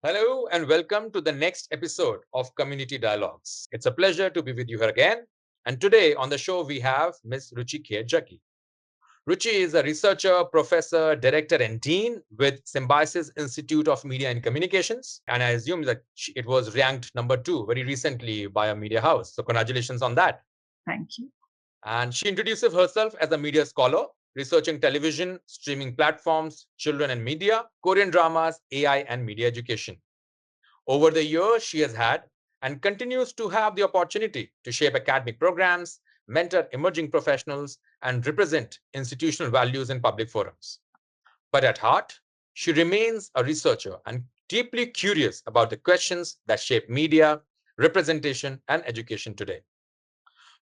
Hello and welcome to the next episode of Community Dialogues. It's a pleasure to be with you here again. And today on the show, we have Ms. Ruchi Kher Jaggi. Ruchi is a researcher, professor, director, and dean with Symbiosis Institute of Media and Communications. And I assume that it was ranked number 2 very recently by a media house. So, congratulations on that. Thank you. And she introduces herself as a media scholar, researching television, streaming platforms, children and media, Korean dramas, AI, and media education. Over the years, she has had and continues to have the opportunity to shape academic programs, mentor emerging professionals, and represent institutional values in public forums. But at heart, she remains a researcher and deeply curious about the questions that shape media, representation, and education today.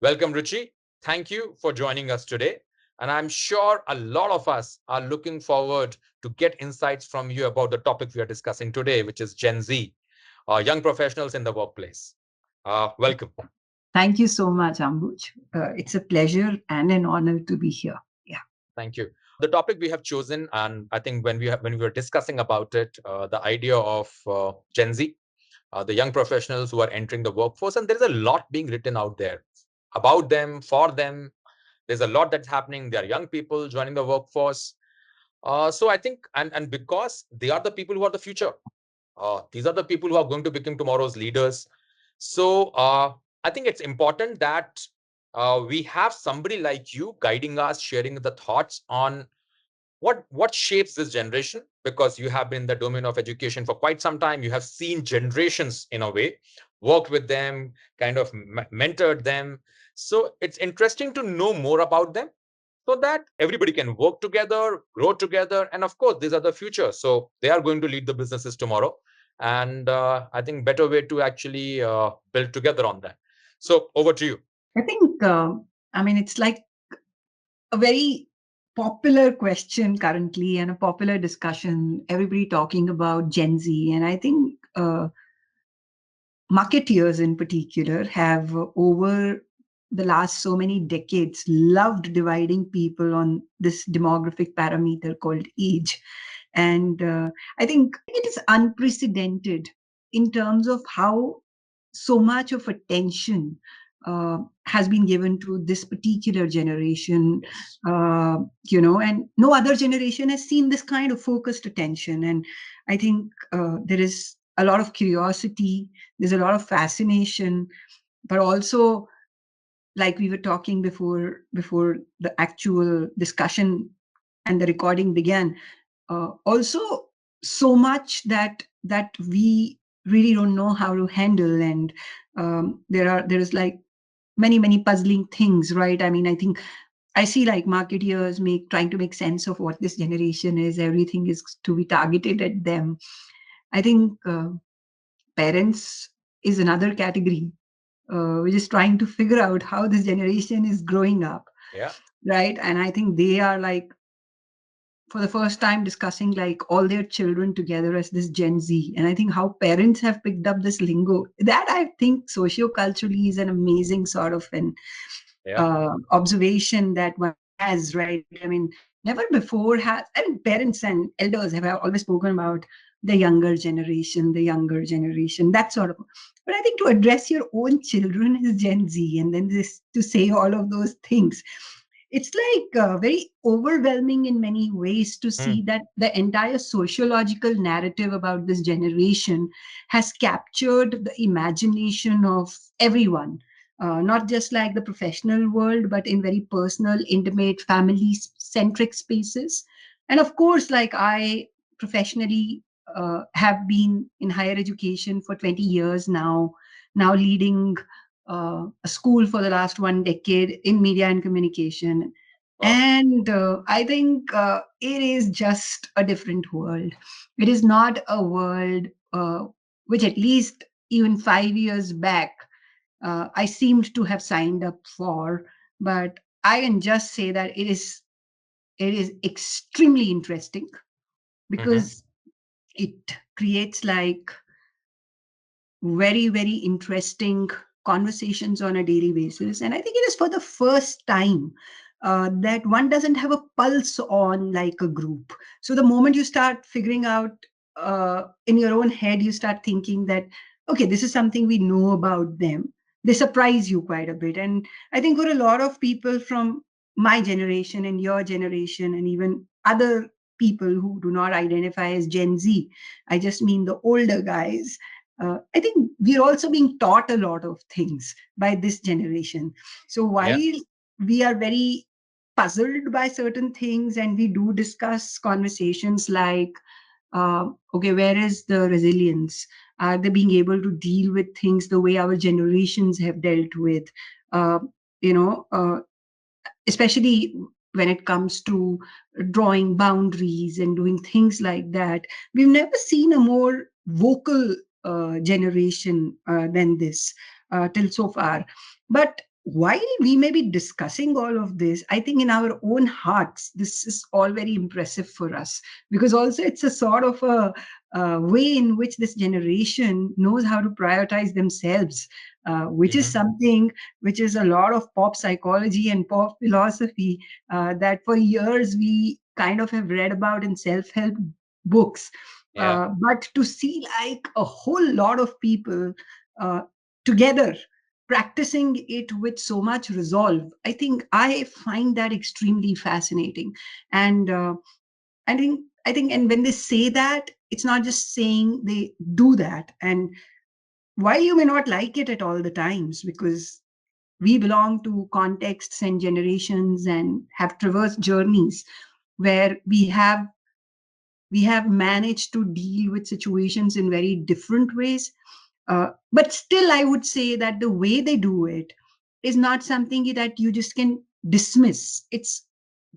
Welcome, Ruchi. Thank you for joining us today. And I'm sure a lot of us are looking forward to get insights from you about the topic we are discussing today, which is Gen Z, young professionals in the workplace. Welcome. Thank you so much, Ambuj. It's a pleasure and an honor to be here. Yeah. Thank you. The topic we have chosen, and I think when we were discussing about it, the idea of Gen Z, the young professionals who are entering the workforce, and there is a lot being written out there about them, for them. There's a lot that's happening. There are young people joining the workforce. So I think, and because they are the people who are the future, these are the people who are going to become tomorrow's leaders. So I think it's important that we have somebody like you guiding us, sharing the thoughts on what shapes this generation, because you have been in the domain of education for quite some time. You have seen generations in a way, worked with them, kind of mentored them. So it's interesting to know more about them so that everybody can work together, grow together. And of course, these are the future. So they are going to lead the businesses tomorrow. And I think better way to actually build together on that. So over to you. I think, it's like a very popular question currently and a popular discussion. Everybody talking about Gen Z. And I think marketeers in particular have, over the last so many decades, loved dividing people on this demographic parameter called age. And I think it is unprecedented in terms of how so much of attention has been given to this particular generation, Yes. and no other generation has seen this kind of focused attention. And I think there is a lot of curiosity, there's a lot of fascination, but also, like we were talking before the actual discussion and the recording began, also so much that we really don't know how to handle. And there is like many puzzling things, right? I mean, I think I see like marketeers trying to make sense of what this generation is. Everything is to be targeted at them. I think parents is another category. We're just trying to figure out how this generation is growing up, Yeah. right? And I think they are like, for the first time, discussing like all their children together as this Gen Z. And I think how parents have picked up this lingo, that I think socioculturally is an amazing sort of an Yeah. observation that one has, right? I mean, never before has, I mean, parents and elders have always spoken about the younger generation, that sort of. But I think to address your own children as Gen Z and then this to say all of those things, it's like very overwhelming in many ways to Hmm. see that the entire sociological narrative about this generation has captured the imagination of everyone, not just like the professional world, but in very personal, intimate, family centric spaces. And of course, like I professionally have been in higher education for 20 years now leading a school for the last 1 decade in media and communication. Wow. And I think it is just a different world. It is not a world which, at least even 5 years back, I seemed to have signed up for. But I can just say that it is extremely interesting Hmm. because it creates like very interesting conversations on a daily basis. And I think it is for the first time that one doesn't have a pulse on like a group. So the moment you start figuring out in your own head you start thinking that, okay, this is something we know about them. They surprise you quite a bit. And I think for a lot of people from my generation and your generation, and even other people who do not identify as Gen Z, I just mean the older guys, I think we're also being taught a lot of things by this generation. So Yeah. while we are very puzzled by certain things, and we do discuss conversations like, okay, where is the resilience? Are they being able to deal with things the way our generations have dealt with? Uh, you know, especially when it comes to drawing boundaries and doing things like that. We've never seen a more vocal generation than this till so far. But while we may be discussing all of this, I think in our own hearts, this is all very impressive for us, because also it's a sort of a way in which this generation knows how to prioritize themselves, which is Hmm. something which is a lot of pop psychology and pop philosophy that for years we kind of have read about in self-help books. Yeah. But to see like a whole lot of people uh, together practicing it with so much resolve, I think I find that extremely fascinating. And I think, and when they say that, it's not just saying they do that. And while you may not like it at all the times, because we belong to contexts and generations and have traversed journeys where we have managed to deal with situations in very different ways. But still, I would say that the way they do it is not something that you just can dismiss. It's,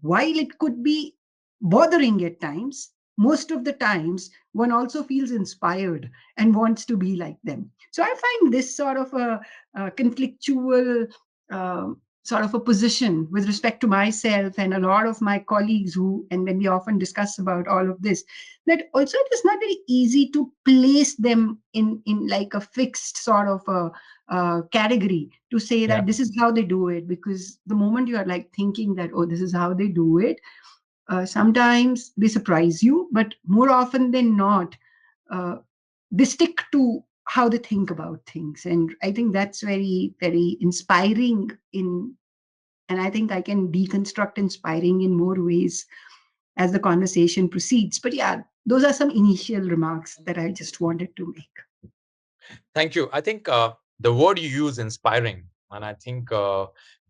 while it could be bothering at times, most of the times one also feels inspired and wants to be like them. So I find this sort of a conflictual sort of a position with respect to myself and a lot of my colleagues who, and when we often discuss about all of this, that also it is not very easy to place them in like a fixed sort of a category to say Yeah. that this is how they do it. Because the moment you are like thinking that, oh, this is how they do it, sometimes they surprise you, but more often than not, uh, they stick to how they think about things. And I think that's very, very inspiring in, and I think I can deconstruct inspiring in more ways as the conversation proceeds. But yeah, those are some initial remarks that I just wanted to make. Thank you. I think the word you use, inspiring, and I think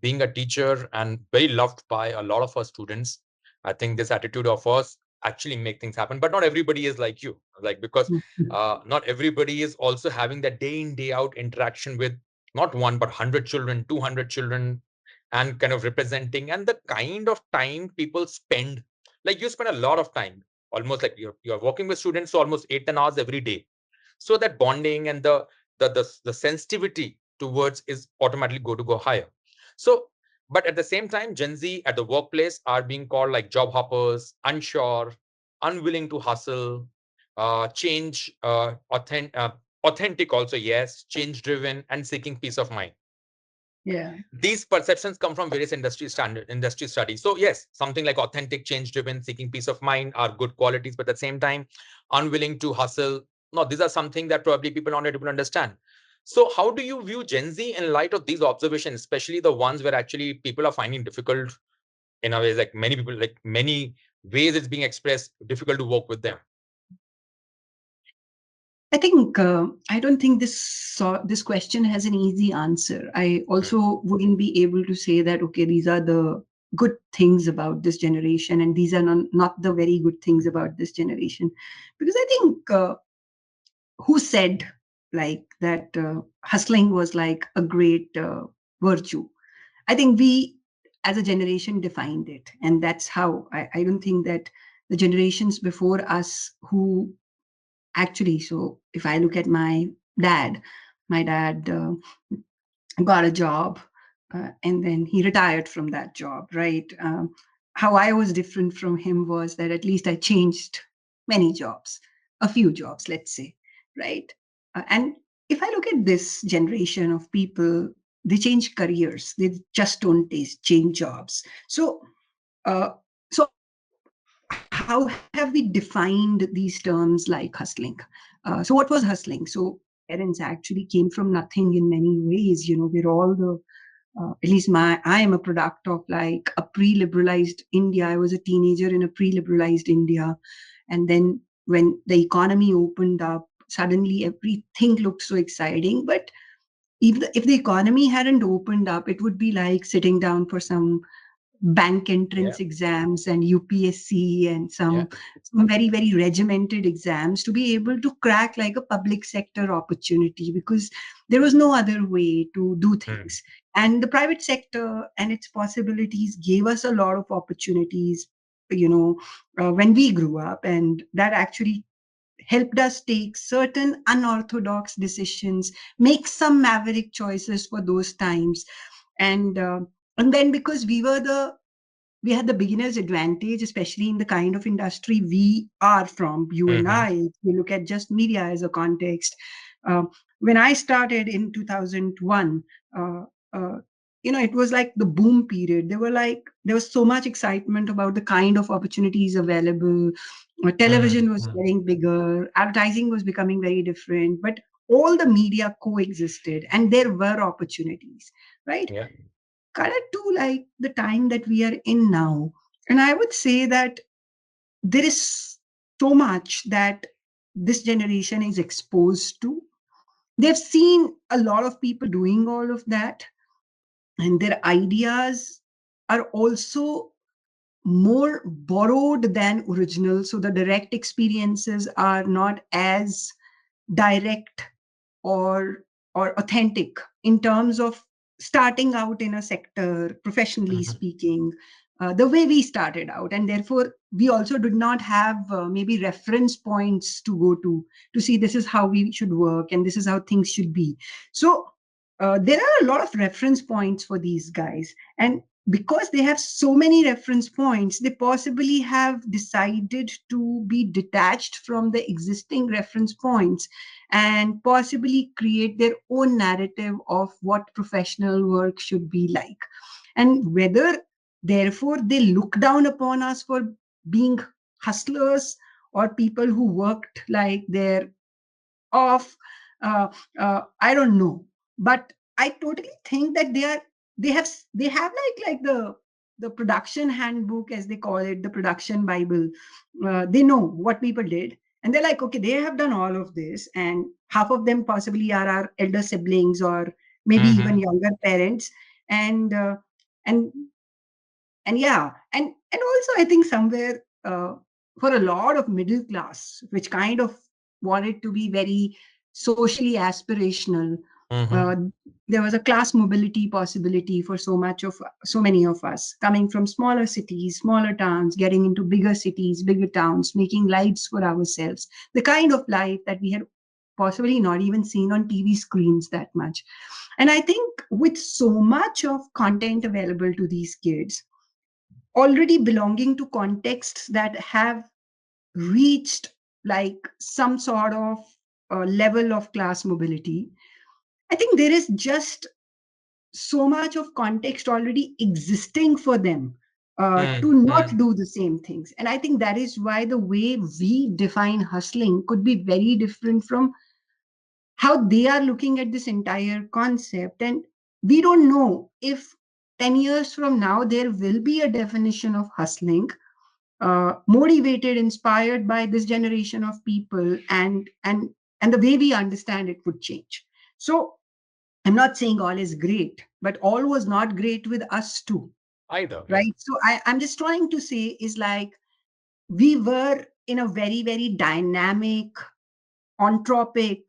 being a teacher and very loved by a lot of our students, I think this attitude of us actually make things happen. But not everybody is like you, like, because Mhm. not everybody is also having that day in day out interaction with not one but 100 children, 200 children, and kind of representing, and the kind of time people spend. Like you spend a lot of time, almost like you're working with students almost 8 10 hours every day, so that bonding and the sensitivity towards is automatically go to go higher. So but at the same time, Gen Z at the workplace are being called like job hoppers, unsure, unwilling to hustle, change, authentic also, yes, change driven and seeking peace of mind. Yeah. These perceptions come from various industry studies. So yes, something like authentic, change driven, seeking peace of mind are good qualities, but at the same time, unwilling to hustle, no, these are something that probably people are not able to understand. So how do you view Gen Z in light of these observations, especially the ones where actually people are finding difficult, in a way, like many people, like many ways it's being expressed, difficult to work with them? I think I don't think this question has an easy answer. I Hmm. also wouldn't be able to say that, okay, these are the good things about this generation, and these are not the very good things about this generation, because I think who said like that hustling was like a great virtue. I think we as a generation defined it, and that's how I don't think that the generations before us who actually, so if I look at my dad got a job, and then he retired from that job, right? How I was different from him was that at least I changed many jobs, a few jobs, let's say, right? And if I look at this generation of people, they change careers, they just don't change jobs. So, uh, so how how have we defined these terms like hustling? So what was hustling? So parents actually came from nothing in many ways. We're all at least I am a product of like a pre-liberalized India. I was a teenager in a pre-liberalized India. And then when the economy opened up, suddenly everything looked so exciting. But if the economy hadn't opened up, it would be like sitting down for some bank Yeah. entrance exams and UPSC and Yeah. some very, very regimented exams to be able to crack like a public sector opportunity, because there was no other way to do Mm. things. And the private sector and its possibilities gave us a lot of opportunities, when we grew up. And that actually helped us take certain unorthodox decisions, make some maverick choices for those times. And uh, and then because we had the beginner's advantage, especially in the kind of industry we are from, you and Mm-hmm. I. If you look at just media as a context, uh, when I started in 2001, uh, uh, it was like the boom period. There was so much excitement about the kind of opportunities available. Television was Mm-hmm. getting bigger, advertising was becoming very different, but all the media coexisted, and there were opportunities, right? Yeah. Cut to like the time that we are in now. And I would say that there is so much that this generation is exposed to. They've seen a lot of people doing all of that, and their ideas are also more borrowed than original. So the direct experiences are not as direct or authentic in terms of starting out in a sector, professionally Mm-hmm. speaking, the way we started out. And therefore we also did not have maybe reference points to go to see this is how we should work and this is how things should be. So there are a lot of reference points for these guys, and because they have so many reference points, they possibly have decided to be detached from the existing reference points and possibly create their own narrative of what professional work should be like. And whether, therefore, they look down upon us for being hustlers or people who worked like their off, uh, I don't know. But I totally think that they have like the production handbook, as they call it, the production bible. They know what people did, and they're like, okay, they have done all of this, and half of them possibly are our elder siblings or maybe even Mm-hmm. younger parents. And uh, and and yeah, and also I think somewhere, for a lot of middle class which kind of wanted to be very socially aspirational, Mm-hmm. uh, there was a class mobility possibility for so many of us coming from smaller cities, smaller towns, getting into bigger cities, bigger towns, making lives for ourselves, the kind of life that we had possibly not even seen on TV screens that much. And I think with so much of content available to these kids, already belonging to contexts that have reached like some sort of level of class mobility, I think there is just so much of context already existing for them to not Mm-hmm. do the same things. And I think that is why the way we define hustling could be very different from how they are looking at this entire concept. And we don't know if 10 years from now there will be a definition of hustling motivated, inspired by this generation of people, and the way we understand it would change. So I'm not saying all is great, but all was not great with us too, Either. Yeah. right? So I'm just trying to say is like we were in a very, very dynamic, entropic,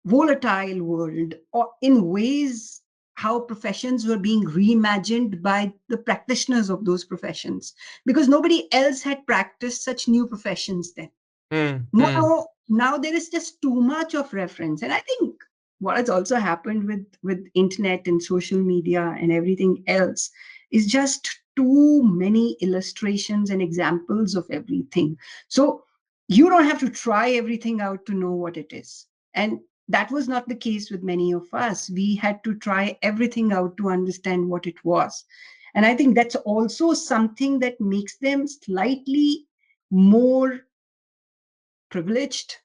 volatile world, or in ways how professions were being reimagined by the practitioners of those professions, because nobody else had practiced such new professions then. Mm-hmm. Now there is just too much of reference. And I think what has also happened with internet and social media and everything else is just too many illustrations and examples of everything. So you don't have to try everything out to know what it is. And that was not the case with many of us. We had to try everything out to understand what it was. And I think that's also something that makes them slightly more privileged,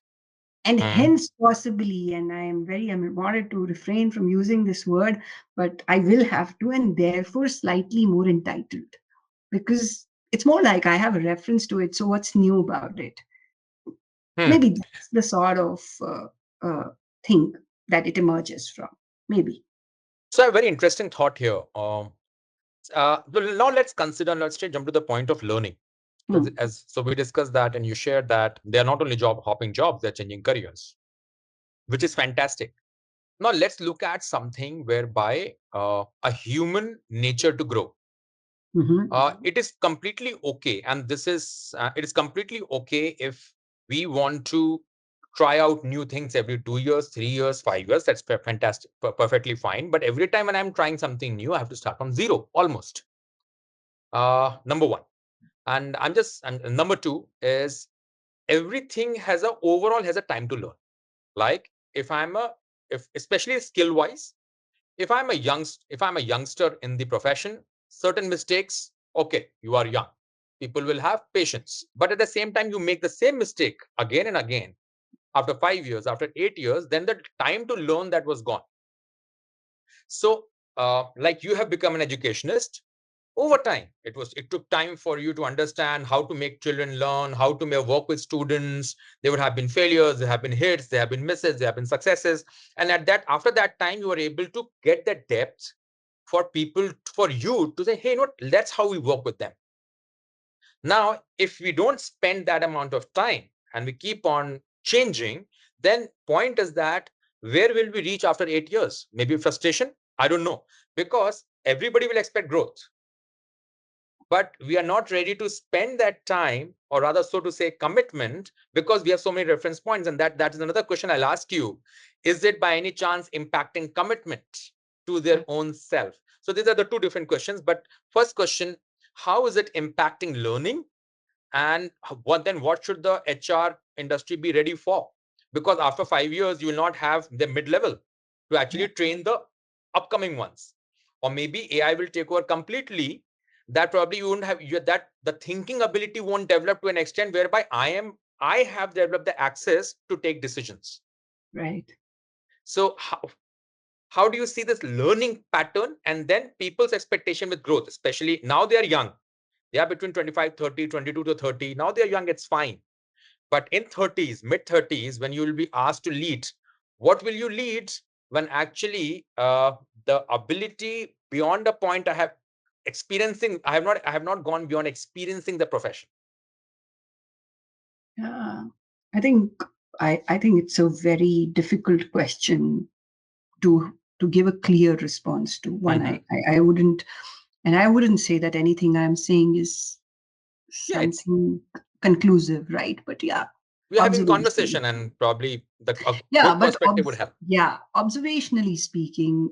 and Hmm. hence possibly, and I'm wanted to refrain from using this word, but I will have to, and therefore slightly more entitled, because it's more like I have a reference to it. So what's new about it? Hmm. Maybe that's the sort of thing that it emerges from. Maybe. So a very interesting thought here. Now let's consider, let's jump to the point of learning. Hmm. As so we discussed that, and you shared that they are not only job hopping jobs, they're changing careers, which is fantastic. Now let's look at something whereby a human nature to grow. Hmm. It is completely okay, and this is it is completely okay if we want to try out new things every 2 years, 3 years, 5 years. That's fantastic, perfectly fine. But every time when I'm trying something new, I have to start from zero almost. Number one, and I'm just and number two is everything has a overall has a time to learn. Like if I'm a if especially skill wise, if I'm a youngster in the profession, certain mistakes, okay, you are young. People will have patience. But at the same time, you make the same mistake again and again after 5 years, after 8 years, then the time to learn that was gone. So, like you have become an educationist over time. It took time for you to understand how to make children learn, how to work with students. There would have been failures, there have been hits, there have been misses, there have been successes. And after that time, you were able to get that depth for people, for you to say, hey, that's how we work with them. Now, if we don't spend that amount of time and we keep on changing, then point is that where will we reach after 8 years? Maybe frustration? I don't know. Because everybody will expect growth, but we are not ready to spend that time, or rather so to say commitment, because we have so many reference points. And that is another question I'll ask you. Is it by any chance impacting commitment to their own self? So these are the two different questions. But first question, how is it impacting learning? And what should the HR industry be ready for? Because after 5 years, you will not have the mid-level to Yeah. actually train the upcoming ones. Or maybe AI will take over completely. That probably you won't have that the thinking ability won't develop to an extent whereby I have developed the access to take decisions. Right. So how do you see this learning pattern and then people's expectation with growth, especially now they are young. They are between 25, 30, 22 to 30. Now they're young, it's fine. But in 30s, mid 30s, when you will be asked to lead, what will you lead when actually the ability beyond a point I have not gone beyond experiencing the profession. Yeah. I think I think it's a very difficult question to give a clear response to. One, Mm-hmm. I wouldn't, and I wouldn't say that anything I'm saying is Yeah, it's something conclusive, right? But yeah, we're having observation. conversation, and probably a Yeah, good but perspective would help. yeah, observationally speaking,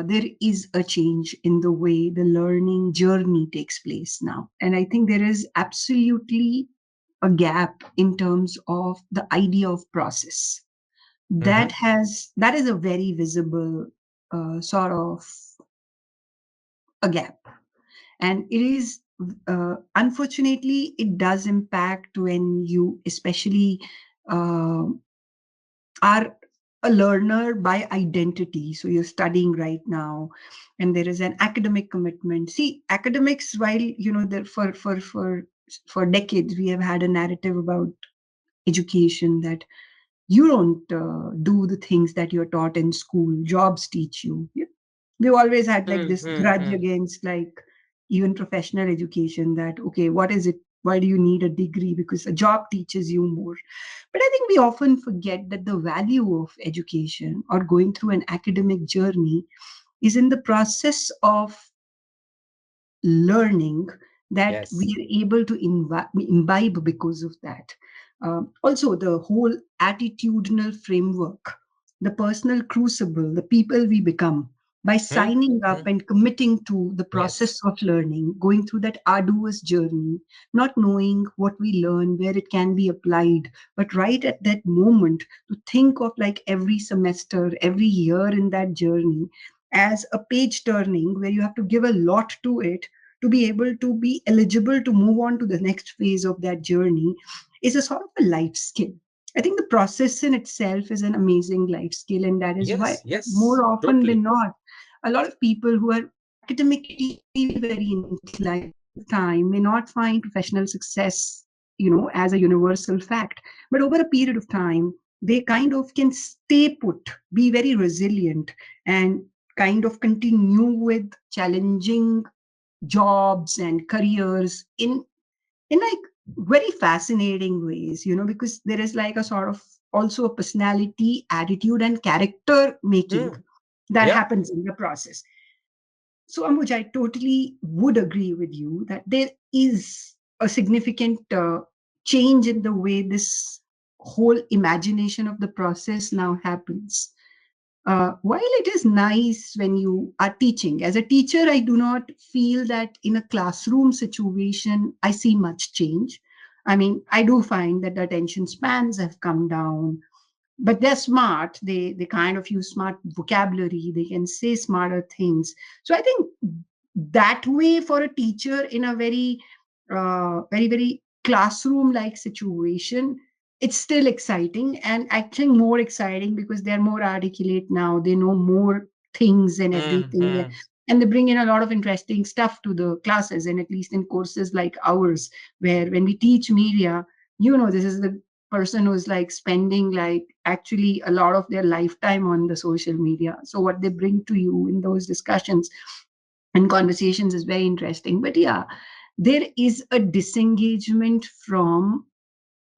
there is a change in the way the learning journey takes place now, and I think there is absolutely a gap in terms of the idea of process. Mm-hmm. That is a very visible sort of a gap, and it is unfortunately it does impact when you especially uh, are a learner by identity. So you're studying right now, and there is an academic commitment. See, academics, while there for decades we have had a narrative about education that you don't do the things that you're taught in school. Jobs teach you. We've always had like this grudge Mm-hmm. against like even professional education, that okay, what is it, why do you need a degree, because a job teaches you more. But I think we often forget that the value of education or going through an academic journey is in the process of learning that we Yes. are able to imbibe because of that. Also, the whole attitudinal framework, the personal crucible, the people we become by signing Mm-hmm. up and committing to the process Yes. of learning, going through that arduous journey, not knowing what we learn, where it can be applied, but right at that moment to think of like every semester, every year in that journey as a page turning where you have to give a lot to it to be able to be eligible to move on to the next phase of that journey is a sort of a life skill. I think the process in itself is an amazing life skill, and that is why Yes, yes, more often totally. than not, a lot of people who are academically very, very inclined time may not find professional success, as a universal fact. But over a period of time, they kind of can stay put, be very resilient, and kind of continue with challenging jobs and careers in like very fascinating ways, because there is like a sort of also a personality, attitude, and character making Hmm. that Yeah. happens in the process. So, Ambuj, I totally would agree with you that there is a significant change in the way this whole imagination of the process now happens. While it is nice when you are teaching, as a teacher, I do not feel that in a classroom situation I see much change. I mean, I do find that the attention spans have come down, but they're smart. They kind of use smart vocabulary. They can say smarter things. So I think that way for a teacher in a very very classroom like situation, it's still exciting, and I think more exciting because they're more articulate now. They know more things and Hmm. everything, Hmm. and they bring in a lot of interesting stuff to the classes. And at least in courses like ours, where when we teach media, this is the person who's like spending like actually a lot of their lifetime on the social media. So what they bring to you in those discussions and conversations is very interesting. But yeah, there is a disengagement from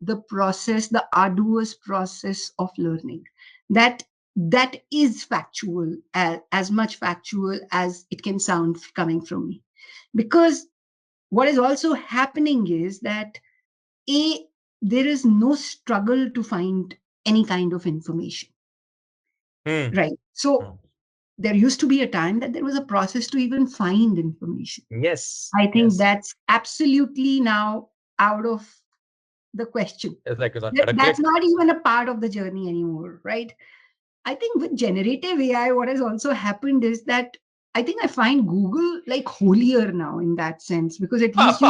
the process, the arduous process of learning. That is factual, as much factual as it can sound coming from me. Because what is also happening is that a there is no struggle to find any kind of information, Hmm. right? Hmm. So there used to be a time that there was a process to even find information. Yes, I think yes. that's absolutely now out of the question. It's like it's at a That's click. not even a part of the journey anymore, right? I think with generative AI, what has also happened is that I think I find Google like holier now in that sense, because at least you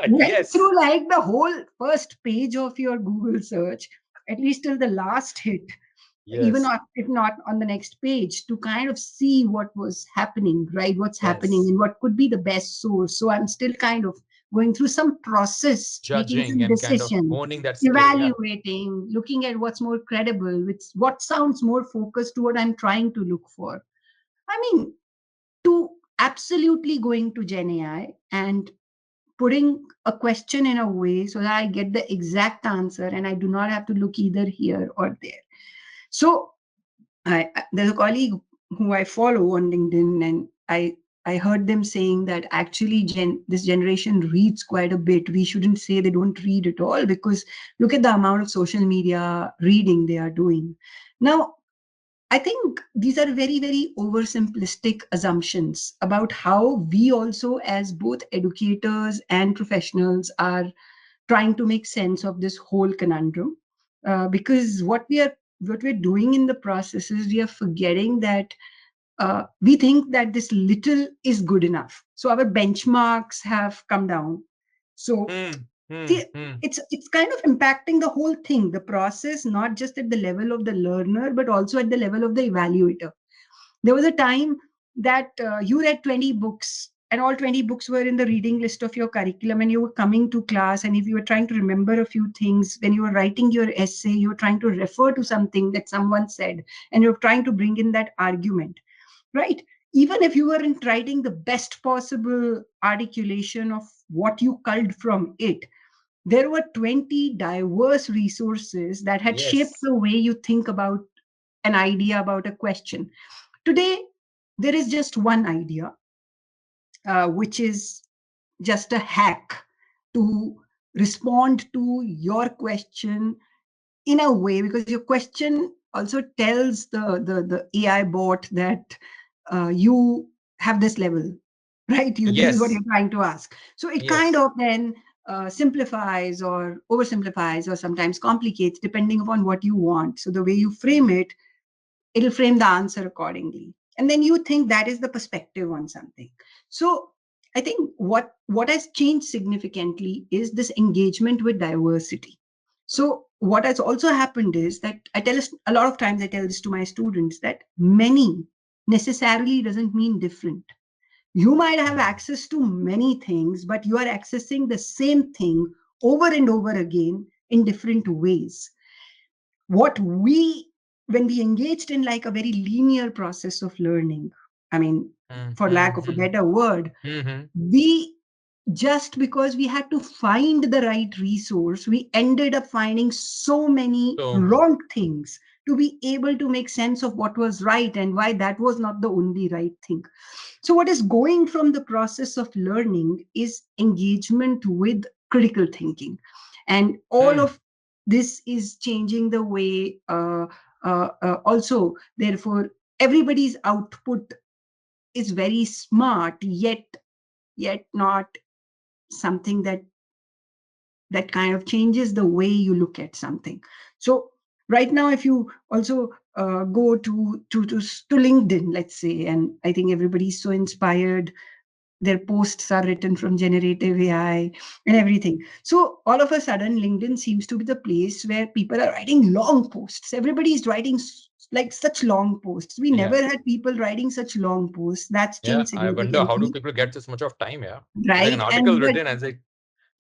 went Yes, through like the whole first page of your Google search, at least till the last hit, even yes, if not on the next page, to kind of see what was happening, right? What's happening yes. and what could be the best source. So I'm still kind of going through some process, making Judging some and kind of decision, honing that skill. Yeah. evaluating, looking at what's more credible, which what sounds more focused to what I'm trying to look for. I mean, to absolutely going to Gen AI and putting a question in a way so that I get the exact answer and I do not have to look either here or there. So there's a colleague who I follow on LinkedIn, and I heard them saying that actually this generation reads quite a bit. We shouldn't say they don't read at all, because look at the amount of social media reading they are doing. Now, I think these are very, very oversimplistic assumptions about how we also, as both educators and professionals, are trying to make sense of this whole conundrum. Because what we're doing in the process is we are forgetting that we think that this little is good enough. So our benchmarks have come down. So Hmm. Hmm. see, Hmm. it's kind of impacting the whole thing, the process, not just at the level of the learner, but also at the level of the evaluator. There was a time that you read 20 books, and all 20 books were in the reading list of your curriculum, and you were coming to class, and if you were trying to remember a few things when you were writing your essay, you were trying to refer to something that someone said, and you're trying to bring in that argument, right? Even if you weren't writing the best possible articulation of what you culled from it, there were 20 diverse resources that had shaped Yes. the way you think about an idea, about a question. Today, there is just one idea, which is just a hack to respond to your question in a way, because your question also tells the AI bot that you have this level, right? This is what Yes. you're trying to ask. So it kind Yes. of then simplifies or oversimplifies or sometimes complicates depending upon what you want. So the way you frame it, it'll frame the answer accordingly. And then you think that is the perspective on something. So I think what has changed significantly is this engagement with diversity. So what has also happened is that I tell us a lot of times, I tell this to my students, that many necessarily doesn't mean different. You might have Mm. access to many things, but you are accessing the same thing over and over again in different ways. What we When we engaged in like a very linear process of learning, I mean, for lack of a Mm-hmm. better word, Mm-hmm. we just because we had to find the right resource, we ended up finding so many So many. wrong things to be able to make sense of what was right and why that was not the only right thing. So what is going from the process of learning is engagement with critical thinking, and all Mm. of this is changing the way, also therefore everybody's output is very smart, yet not something that kind of changes the way you look at something. So right now, if you also go to LinkedIn, let's say, and I think everybody's so inspired, their posts are written from generative AI and everything. So all of a sudden, LinkedIn seems to be the place where people are writing long posts. Everybody is writing like such long posts. We Yeah. never had people writing such long posts. That's Yeah. changed I wonder how do significantly, people get this much of time? Yeah. It's like an right? article And but written as a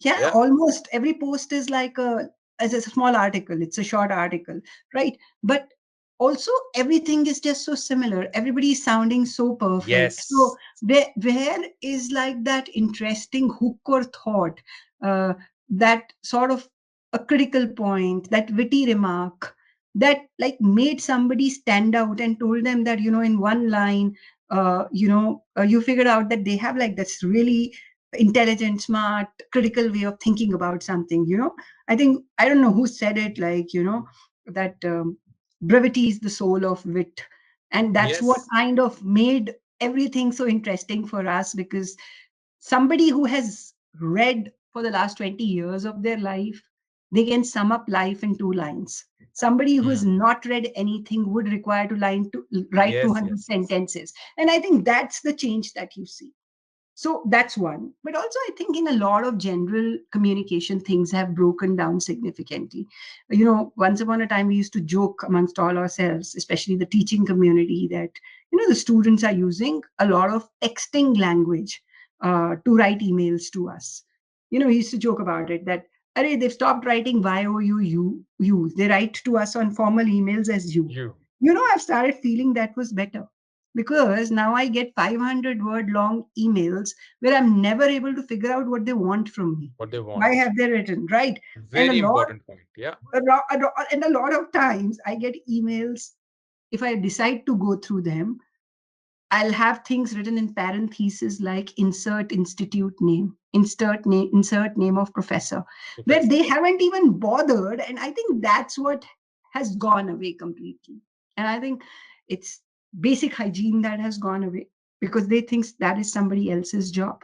yeah, yeah. almost every post is like a as a small article. It's a short article, right? But also everything is just so similar. Everybody is sounding so perfect. So Yes. where is like that interesting hook or thought, uh, that sort of a critical point, that witty remark that like made somebody stand out and told them that, in one line, you figured out that they have like this really intelligent, smart, critical way of thinking about something. I think, I don't know who said it, like, that brevity is the soul of wit. And that's what Yes. kind of made everything so interesting for us, because somebody who has read for the last 20 years of their life, they can sum up life in 2 lines. Somebody who has Mm. not read anything would require to write Yes. 200 Yes. Yes. sentences. And I think that's the change that you see. So that's one. But also, I think in a lot of general communication, things have broken down significantly. Once upon a time, we used to joke amongst all ourselves, especially the teaching community, that, the students are using a lot of texting language to write emails to us. We used to joke about it that, Array, they've stopped writing you. They write to us on formal emails as you. You I've started feeling that was better, because now I get 500-word long emails where I'm never able to figure out what they want from me. what they Why want. have they written, right? And a Very lot, important point. Yeah. and a lot of times I get emails. If I decide to go through them, I'll have things written in parentheses like insert name of professor, where Professor. they haven't even bothered. And I think that's what has gone away completely. And I think it's basic hygiene that has gone away, because they think that is somebody else's job.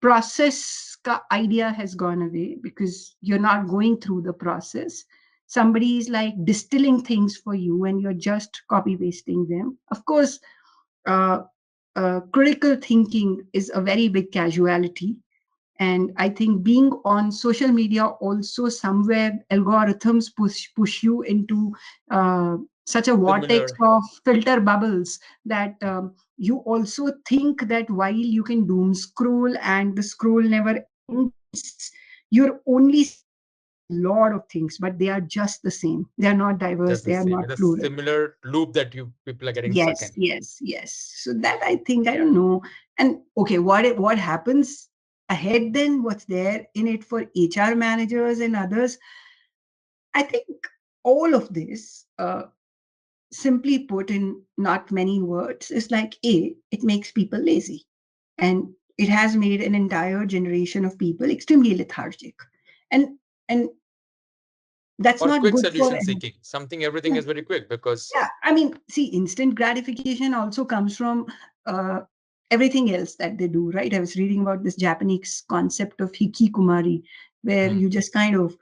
Process ka idea has gone away, because you're not going through the process. Somebody is like distilling things for you and you're just copy pasting them. Of course, uh, critical thinking is a very big casualty. And I think being on social media also, somewhere algorithms push you into such a vortex Similar. of filter bubbles, that you also think that while you can doom scroll and the scroll never ends, you're only seeing a lot of things, but they are just the same. They are not diverse, Just they the are same. not It's a plural. similar loop that you people are getting stuck Yes, in. yes, yes. So that, I think, I don't know. And okay, what happens ahead then? What's there in it for HR managers and others? I think all of this, simply put in not many words, is like, it makes people lazy, and it has made an entire generation of people extremely lethargic, and and that's Or not quick good for solution anyone. seeking. Something everything is very quick because Yeah, I mean, see, instant gratification also comes from uh, everything else that they do, right? I was reading about this Japanese concept of hikikomori, where mm, you just kind of,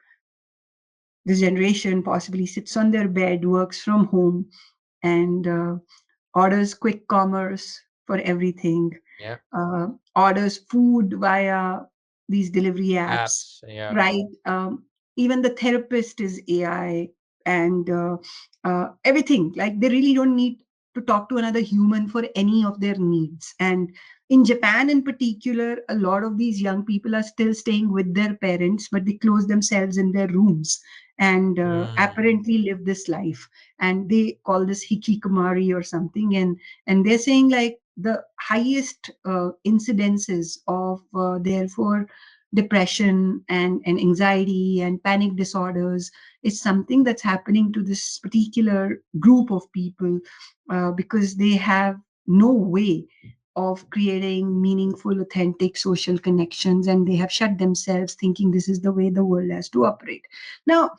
this generation possibly sits on their bed, works from home, and orders quick commerce for everything, Yeah. uh, orders food via these delivery apps, Apps. Yeah. right? Even the therapist is AI, and everything. Like they really don't need to talk to another human for any of their needs. And in Japan, in particular, a lot of these young people are still staying with their parents, but they close themselves in their rooms and Mm. apparently live this life. And they call this hikikomori or something. And they're saying like the highest incidences of therefore depression and anxiety and panic disorders is something that's happening to this particular group of people because they have no way of creating meaningful authentic social connections, and they have shut themselves thinking this is the way the world has to operate. Now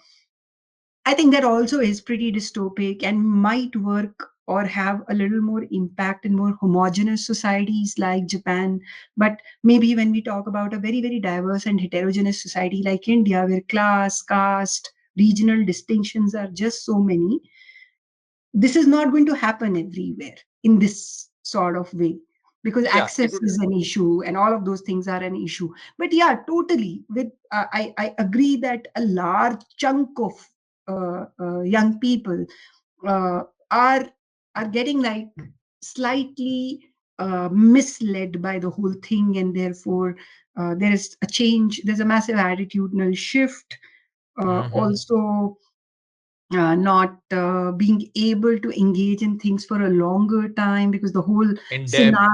I think that also is pretty dystopic and might work or have a little more impact in more homogenous societies like Japan. But maybe when we talk about a very, very diverse and heterogeneous society like India, where class, caste, regional distinctions are just so many, this is not going to happen everywhere in this sort of way, because Yeah. It access would. is an issue and all of those things are an issue. But yeah, totally with I agree that a large chunk of young people uh, are are getting like slightly misled by the whole thing, and therefore there is a change, there's a massive attitudinal shift. Mm-hmm. Also not being able to engage in things for a longer time because the whole In scenario,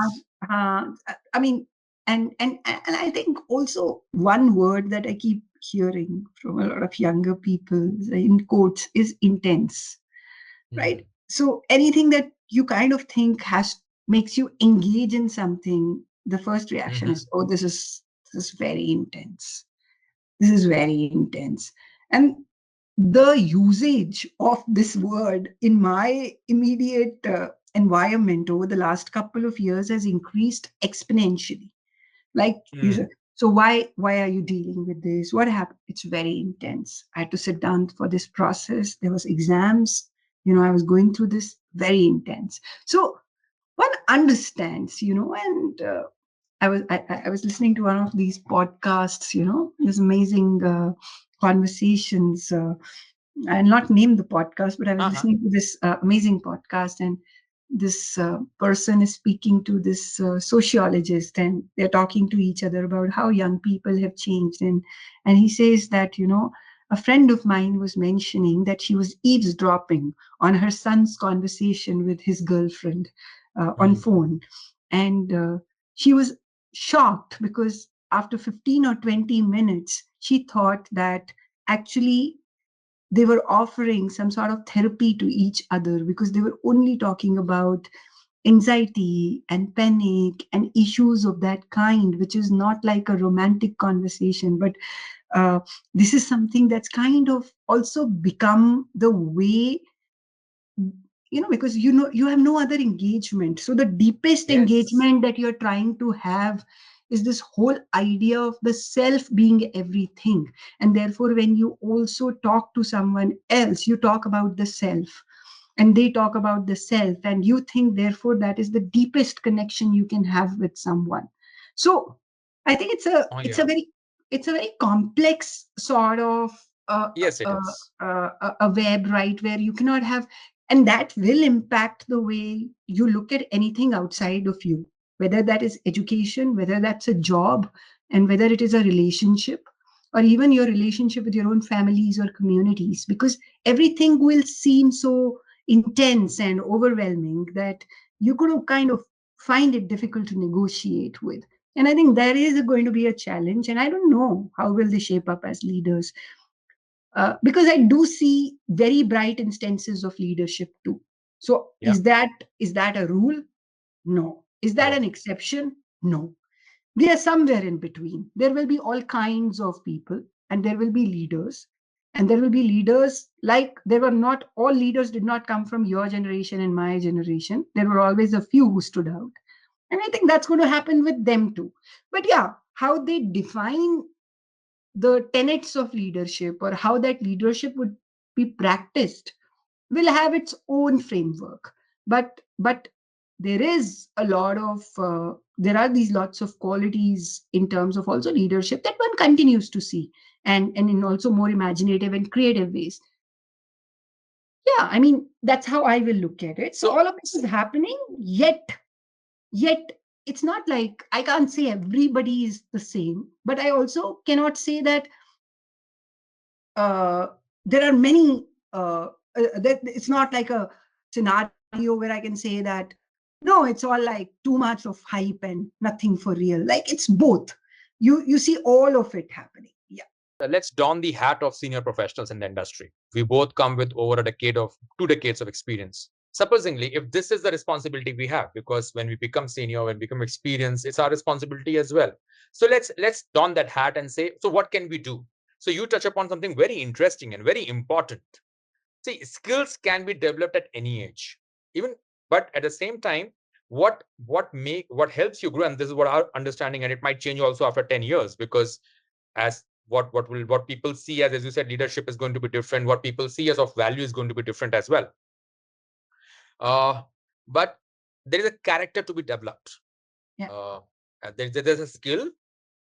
depth. I mean, and I think also one word that I keep hearing from a lot of younger people in quotes is intense, right? Mm. So anything that you kind of think has makes you engage in something, the first reaction Mm-hmm. is, oh, this is very intense, this is very intense. And the usage of this word in my immediate environment over the last couple of years has increased exponentially. Like you Mm. said, so why are you dealing with this? What happened? It's very intense. I had to sit down for this process. There was exams. I was going through this, very intense. So one understands, and I was listening to one of these podcasts, these amazing conversations. I'll not name the podcast, but I was Uh-huh. listening to this amazing podcast, and this person is speaking to this sociologist, and they're talking to each other about how young people have changed, and he says that a friend of mine was mentioning that she was eavesdropping on her son's conversation with his girlfriend on Mm. phone, and she was shocked because after 15 or 20 minutes she thought that actually they were offering some sort of therapy to each other because they were only talking about anxiety and panic and issues of that kind, which is not like a romantic conversation. But uh, this is something that's kind of also become the way, because you have no other engagement, so the deepest Yes. engagement that you're trying to have is this whole idea of the self being everything. And therefore when you also talk to someone else, you talk about the self, and they talk about the self, and you think therefore that is the deepest connection you can have with someone. So I think Oh, it's a yeah. very complex sort of Yes, it is. a web, right, where you cannot have, and that will impact the way you look at anything outside of you, whether that is education, whether that's a job, and whether it is a relationship, or even your relationship with your own families or communities, because everything will seem so intense and overwhelming that you're going to kind of find it difficult to negotiate with. And I think there is going to be a challenge, and I don't know how will they shape up as leaders, because I do see very bright instances of leadership too. So Yeah. is that a rule? No. Is that No. an exception? No. They are somewhere in between. There will be all kinds of people, and there will be leaders, and there will be leaders like there were not all leaders did not come from your generation and my generation. There were always a few who stood out. And I think that's going to happen with them too. But yeah, how they define the tenets of leadership or how that leadership would be practiced will have its own framework. But there is a lot of there are these lots of qualities in terms of also leadership that one continues to see, and in also more imaginative and creative ways. Yeah, I mean, that's how I will look at it. So So all of this is happening, yet it's not like I can't say everybody is the same, but I also cannot say that uh, there are many that it's not like a scenario where I can say that no, it's all like too much of hype and nothing for real. Like it's both. You see all of it happening. Yeah. let's don the hat of senior professionals in the industry. We both come with over a decade of 2 decades of experience. Supposingly, if this is the responsibility we have, because when we become senior, when we become experienced, it's our responsibility as well. So let's don that hat and say, so what can we do? So you touch upon something very interesting and very important. See, skills can be developed at any age, even, but at the same time, what helps you grow, and this is what our understanding, and it might change also after 10 years, because as what people see as you said, leadership is going to be different. What people see as of value is going to be different as well. Uh, but there is a character to be developed. Yeah. There's a skill.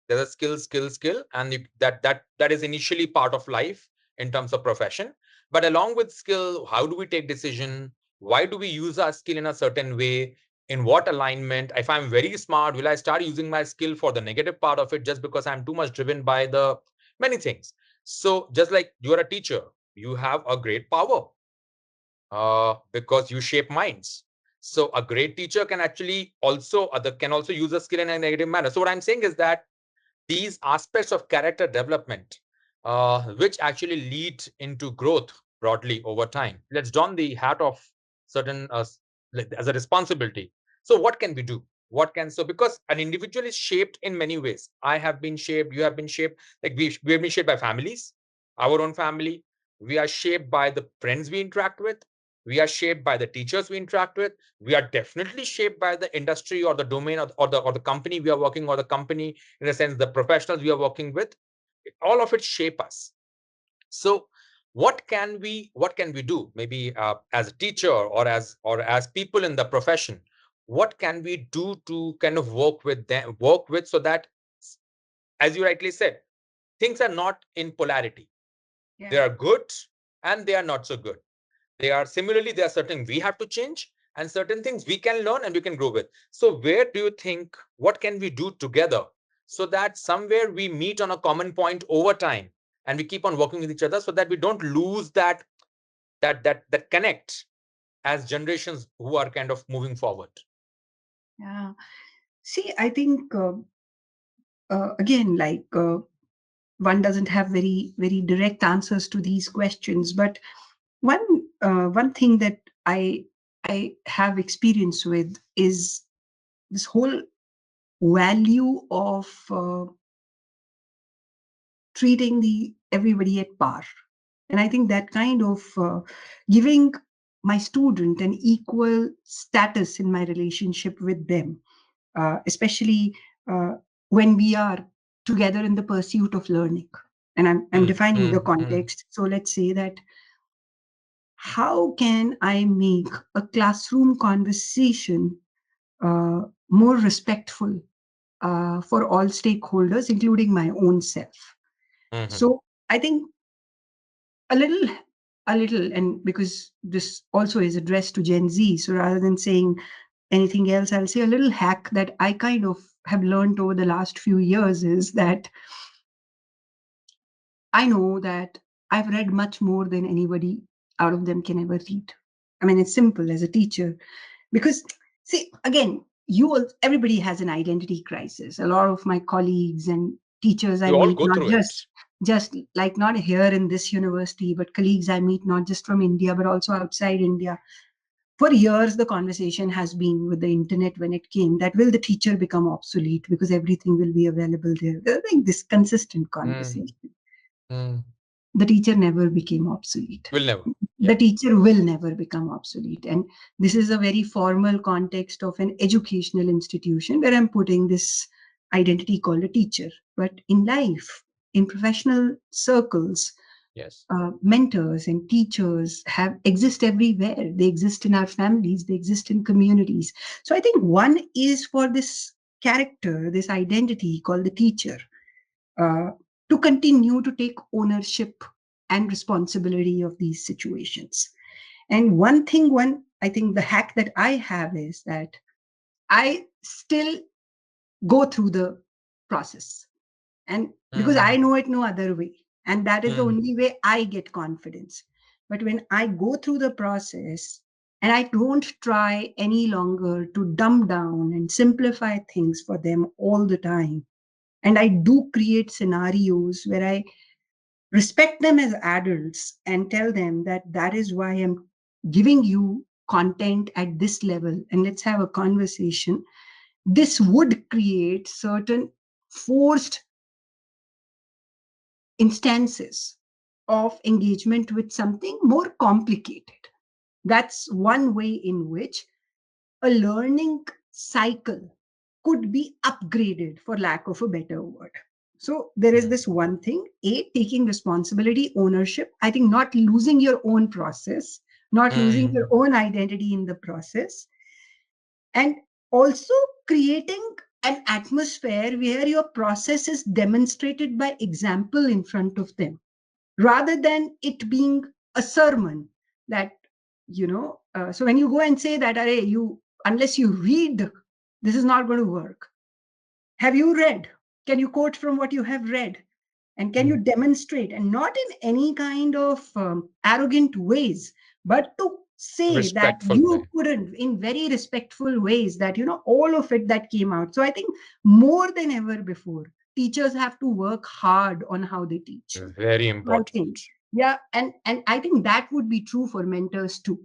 There's a skill, and that is initially part of life in terms of profession. But along with skill, how do we take decision? Why do we use our skill in a certain way? In what alignment? If I'm very smart, will I start using my skill for the negative part of it just because I'm too much driven by the many things? So just like you're a teacher, you have a great power because you shape minds. So a great teacher can actually also can also use a skill in a negative manner. So what I'm saying is that these aspects of character development, which actually lead into growth broadly over time. Let's don the hat of certain as a responsibility. So what can we do? Because an individual is shaped in many ways. I have been shaped, you have been shaped, like we have been shaped by families, our own family. We are shaped by the friends we interact with. We are shaped by the teachers we interact with. We are definitely shaped by the industry or the domain or the company we are working, or the company, in a sense, the professionals we are working with. All of it shape us. So what can we do, maybe as a teacher or as people in the profession? What can we do to kind of work with, so that, as you rightly said, things are not in polarity. Yeah. They are good and they are not so good. There are certain we have to change, and certain things we can learn and we can grow with. So where do you think, what can we do together, so that somewhere we meet on a common point over time, and we keep on working with each other, so that we don't lose that connect as generations who are kind of moving forward? Yeah. See, I think again, like one doesn't have very direct answers to these questions, but one thing that I have experience with is this whole value of treating the everybody at par. And I think that kind of giving my student an equal status in my relationship with them, especially uh, when we are together in the pursuit of learning. And I'm Mm, defining the mm, mm, context. So let's say that how can I make a classroom conversation more respectful for all stakeholders, including my own self? mhm. So I think a little, and because this also is addressed to Gen Z, so rather than saying anything else, I'll say a little hack that I kind of have learned over the last few years is that I know that I've read much more than anybody out of them can ever read. I mean, it's simple as a teacher. Because, see, again, everybody has an identity crisis. A lot of my colleagues and teachers I We all meet, go not through it. just like not here in this university, but colleagues I meet not just from India, but also outside India. For years, the conversation has been with the internet when it came that will the teacher become obsolete because everything will be available there. Like this consistent Mm, conversation. mm. The teacher never became obsolete. Will never. The Yeah. teacher will never become obsolete. And this is a very formal context of an educational institution where I'm putting this identity called a teacher. But in life, in professional circles, Yes. Mentors and teachers have exist everywhere. They exist in our families, they exist in communities. So I think one is for this character, this identity called the teacher, uh, to continue to take ownership and responsibility of these situations. And one I think the hack that I have is that I still go through the process, and because I Mm, know it no other way, and that is the mm, only way I get confidence. But when I go through the process and I don't try any longer to dumb down and simplify things for them all the time, and I do create scenarios where I respect them as adults and tell them that that is why I'm giving you content at this level and let's have a conversation. This would create certain forced instances of engagement with something more complicated. That's one way in which a learning cycle could be upgraded, for lack of a better word. So there is mm, this one thing, A, taking responsibility, ownership. I think not losing your own process, not losing your mm. own identity in the process, and also creating an atmosphere where your process is demonstrated by example in front of them rather than it being a sermon that so when you go and say that, Array, you unless you read, this is not going to work. Have you read? Can you quote from what you have read? And can you Mm. demonstrate, and not in any kind of arrogant ways, but to say that Respectful you way. couldn't, in very respectful ways, that all of it that came out. So I think more than ever before, teachers have to work hard on how they teach. Very I think, important. yeah, and I think that would be true for mentors too.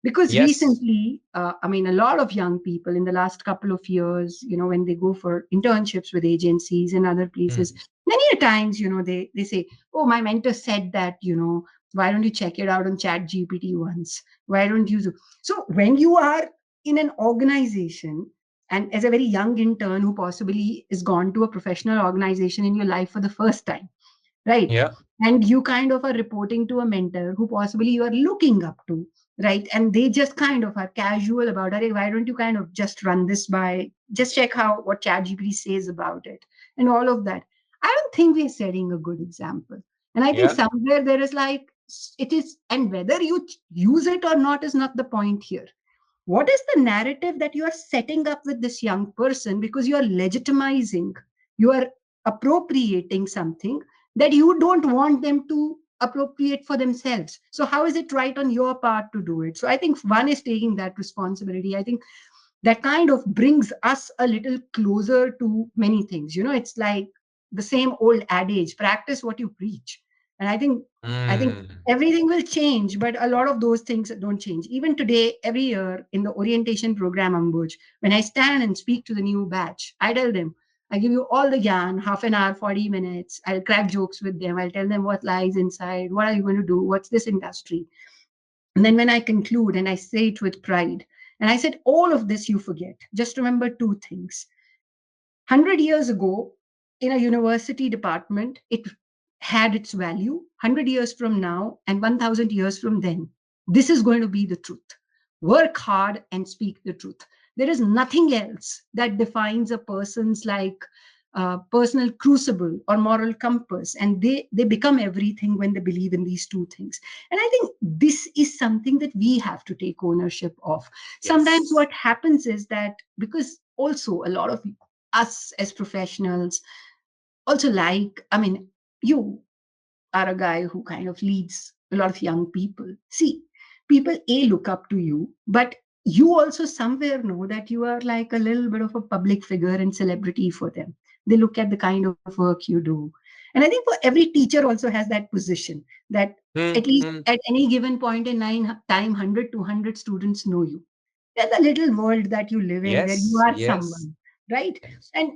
Because Yes. recently, I mean, a lot of young people in the last couple of years, when they go for internships with agencies and other places, Mm. many a times, they say, "Oh, my mentor said that, why don't you check it out on Chat GPT once? Why don't you?" So when you are in an organization, and as a very young intern who possibly is gone to a professional organization in your life for the first time, right? Yeah. And you kind of are reporting to a mentor who possibly you are looking up to, right? And they just kind of are casual about it. Why don't you kind of just run this by, just check how what ChatGPT says about it, and all of that. I don't think we're setting a good example. And I think Yeah. somewhere there is like it is, and whether you use it or not is not the point here. What is the narrative that you are setting up with this young person, because you are legitimizing, you are appropriating something that you don't want them to appropriate for themselves. So how is it right on your part to do it? So I think one is taking that responsibility. I think that kind of brings us a little closer to many things. It's like the same old adage, practice what you preach. And I think Mm. everything will change, but a lot of those things don't change. Even today, every year in the orientation program, Ambuj, when I stand and speak to the new batch, I tell them, I give you all the yarn, half an hour, 40 minutes. I'll crack jokes with them. I'll tell them what lies inside. What are you going to do? What's this industry? And then when I conclude and I say it with pride, and I said, all of this you forget. Just remember two things. 100 years ago, in a university department, it had its value. 100 years from now, and 1,000 years from then, this is going to be the truth. Work hard and speak the truth. There is nothing else that defines a person's personal crucible or moral compass, and they become everything when they believe in these two things. And I think this is something that we have to take ownership of. Sometimes Yes. what happens is that, because also a lot of us as professionals also, I mean, you are a guy who kind of leads a lot of young people. See, people A, look up to you, but you also somewhere know that you are like a little bit of a public figure and celebrity for them. They look at the kind of work you do. And I think for every teacher also has that position, that at Mm, least mm. at any given point in time, 100, 200 students know you. There's a little world that you live in where you Yes. are Yes. someone, right? Yes. And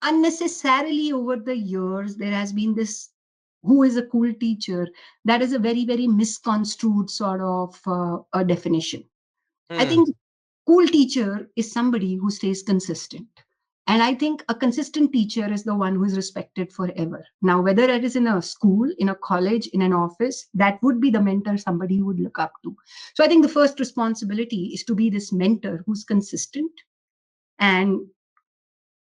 unnecessarily over the years there has been this, who is a cool teacher, that is a very very misconstrued sort of a definition. I Mm. think cool teacher is somebody who stays consistent, And I think a consistent teacher is the one who is respected forever. Now, whether it is in a school, in a college, in an office, that would be the mentor somebody would look up to. So I think the first responsibility is to be this mentor who's consistent. And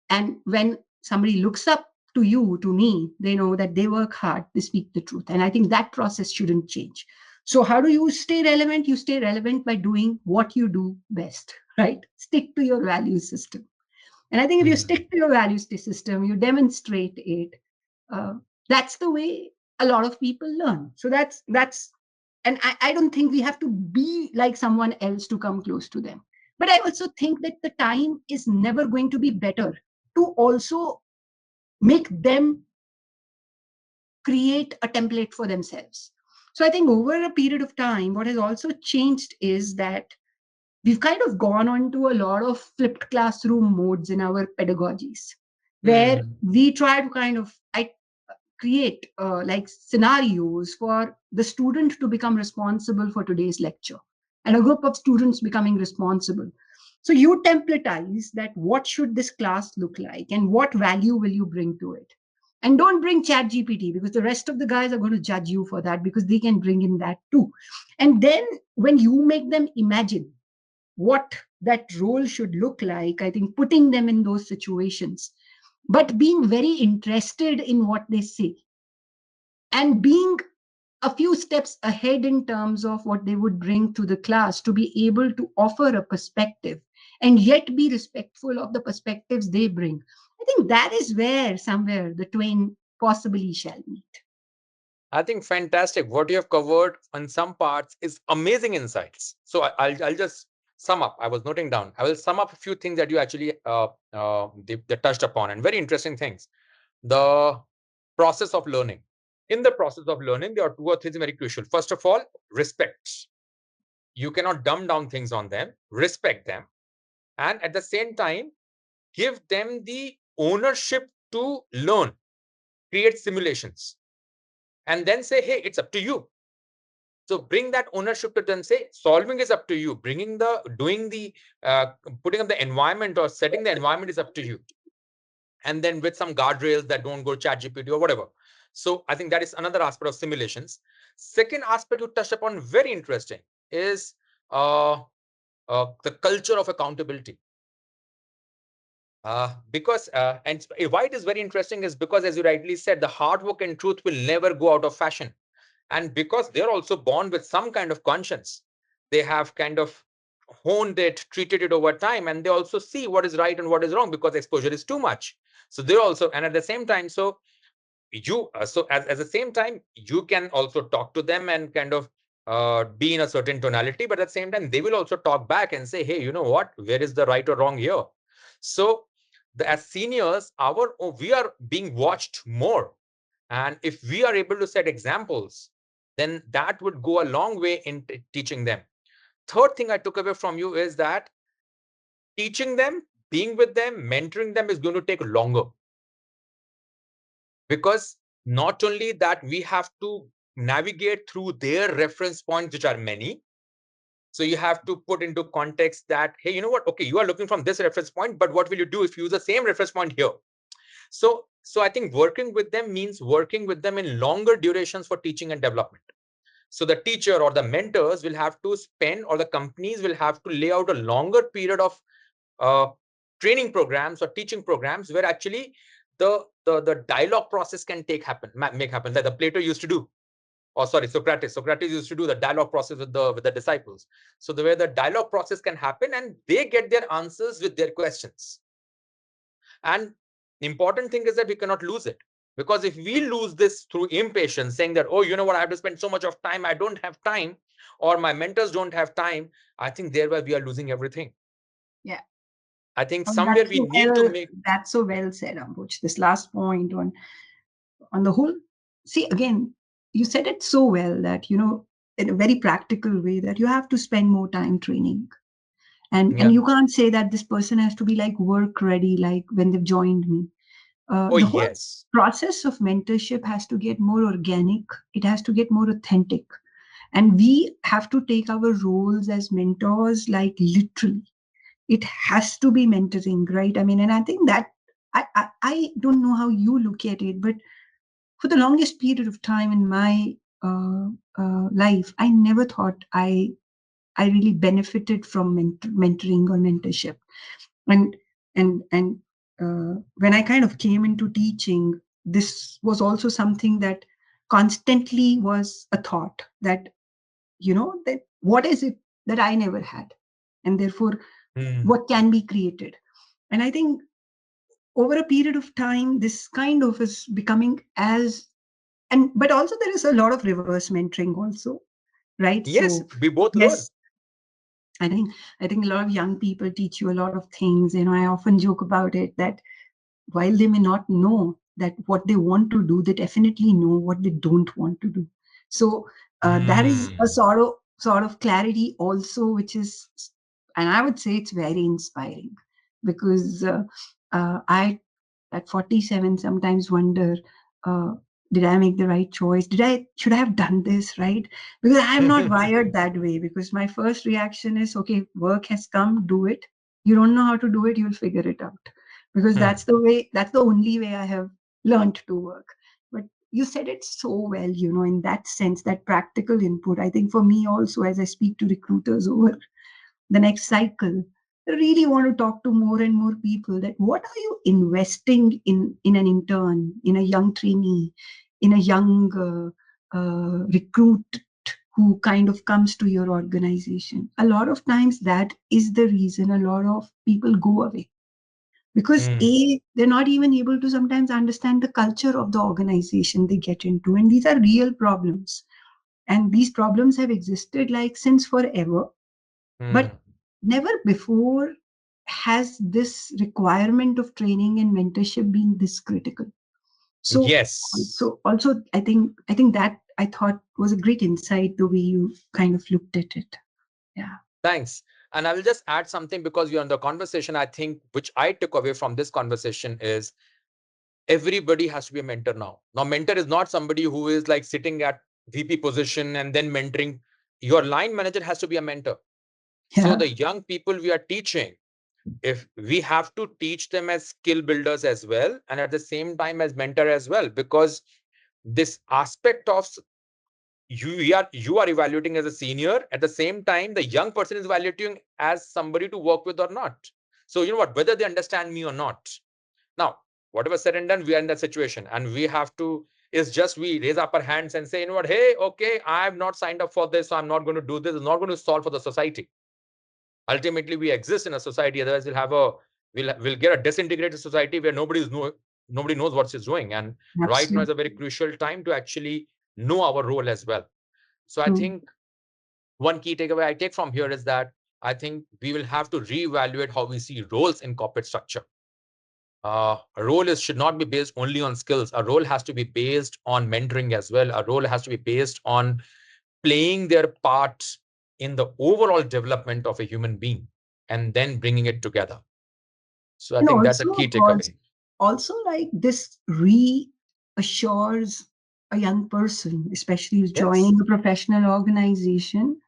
and when somebody looks up to you, to me, they know that they work hard, they speak the truth. And I think that process shouldn't change. So how do you stay relevant? You stay relevant by doing what you do best, right? Stick to your value system. And I think if you Mhm. stick to your value system, you demonstrate it. Uh, that's the way a lot of people learn. So that's, and I don't think we have to be like someone else to come close to them. But I also think that the time is never going to be better to also make them create a template for themselves. So I think over a period of time, what has also changed is that we've kind of gone on to a lot of flipped classroom modes in our pedagogies, where Mhm. we try to kind of create like scenarios for the student to become responsible for today's lecture and a group of students becoming responsible. So you templatize that what should this class look like and what value will you bring to it. And don't bring chat gpt, because the rest of the guys are going to judge you for that, because they can bring in that too. And then when you make them imagine what that role should look like, I think putting them in those situations, but being very interested in what they say and being a few steps ahead in terms of what they would bring to the class, to be able to offer a perspective and yet be respectful of the perspectives they bring. I think that is where somewhere the twain possibly shall meet. I think fantastic. What you have covered on some parts is amazing insights. So I'll just sum up. I was noting down. I will sum up a few things that you actually they touched upon, and very interesting things. The process of learning. In the process of learning, there are two or three things very crucial. First of all, respect. You cannot dumb down things on them. Respect them, and at the same time, give them the ownership to learn. Create simulations, and then say, "Hey, it's up to you." So bring that ownership to them. Say solving is up to you. Bringing the doing the putting up the environment or setting the environment is up to you. And then with some guardrails that don't go chat GPT or whatever. So I think that is another aspect of simulations. Second aspect you touched upon, very interesting, is the culture of accountability. Because and why it is very interesting is because, as you rightly said, the hard work and truth will never go out of fashion. And because they're also born with some kind of conscience, they have kind of honed it, treated it over time, and they also see what is right and what is wrong because exposure is too much. So they're also, and at the same time, so you so at the same time you can also talk to them and kind of be in a certain tonality, but at the same time they will also talk back and say, hey, you know what, where is the right or wrong here? So as seniors, we are being watched more, and if we are able to set examples, then that would go a long way in teaching them. Third thing I took away from you is that teaching them, being with them, mentoring them is going to take longer, because not only that we have to navigate through their reference points, which are many. So you have to put into context that, hey, you know what, okay, you are looking from this reference point, but what will you do if you use the same reference point here? So I think working with them means working with them in longer durations for teaching and development. So the teacher or the mentors will have to spend, or the companies will have to lay out a longer period of uh, training programs or teaching programs where actually the dialogue process can make happen, like the Plato used to do. Or sorry, Socrates used to do the dialogue process with the disciples. So the way the dialogue process can happen, and they get their answers with their questions. And the important thing is that we cannot lose it, because if we lose this through impatience, saying that, oh, you know what, I have to spend so much of time, I don't have time, or my mentors don't have time, I think thereby we are losing everything. Yeah. I think Oh, somewhere we need to make. that's so well said, Ambuj. This last point on the whole, see again, you said it so well that, in a very practical way, that you have to spend more time training. And Yeah. you can't say that this person has to be like work ready, like when they've joined me. Oh, The whole yes. process of mentorship has to get more organic. It has to get more authentic. And we have to take our roles as mentors like literally. It has to be mentoring, right? I mean, and I think that I don't know how you look at it, but for the longest period of time in my life, I never thought I really benefited from mentoring or mentorship. And when I kind of came into teaching, this was also something that constantly was a thought that, that what is it that I never had, and therefore Hmm. what can be created. And I think over a period of time, this kind of is becoming as, and but also there is a lot of reverse mentoring also, right? Yes, So we both learn. yes, I think I think a lot of young people teach you a lot of things. I often joke about it that while they may not know that what they want to do, they definitely know what they don't want to do. So that is a Hmm. sort of clarity also, which is, and I would say it's very inspiring, because I at 47 sometimes wonder, uh, did I make the right choice? Should I have done this, right? Because I'm not wired that way, because my first reaction is, okay, work has come, do it. You don't know how to do it, you'll figure it out, because Hmm. that's the only way I have learned to work. But you said it so well, in that sense, that practical input. I think for me also, as I speak to recruiters over the next cycle, I really want to talk to more and more people that what are you investing in an intern, in a young trainee, in a young recruit who kind of comes to your organization. A lot of times that is the reason a lot of people go away, because Hmm. they're not even able to sometimes understand the culture of the organization they get into, and these are real problems, and these problems have existed like since forever, Hmm. but never before has this requirement of training and mentorship been this critical. So Yes. I think that I thought was a great insight, the way you kind of looked at it. Yeah. Thanks. And I will just add something because you're in the conversation. I think which I took away from this conversation is everybody has to be a mentor now. Now, mentor is not somebody who is like sitting at VP position and then mentoring. Your line manager has to be a mentor. So Yeah. the young people we are teaching, if we have to teach them as skill builders as well, and at the same time as mentor as well, because this aspect of you are evaluating as a senior, at the same time the young person is evaluating as somebody to work with or not. So you know what, whether they understand me or not. Now whatever said and done, we are in that situation and we have to, is just we raise up our hands and say, you know what, hey, okay, I'm not signed up for this, so I'm not going to do this. It's not going to solve for the society. Ultimately we exist in a society, otherwise we'll get a disintegrated society where nobody knows what she's doing. And right now is a very Absolutely crucial time to actually know our role as well. So I true. think one key takeaway I take from here is that I think we will have to reevaluate how we see roles in corporate structure. A role should not be based only on skills. A role has to be based on mentoring as well. A role has to be based on playing their part in the overall development of a human being and then bringing it together. So I And think that's a also, key also, takeaway. also like this reassures a young person, especially who's Yes. joining a professional organization,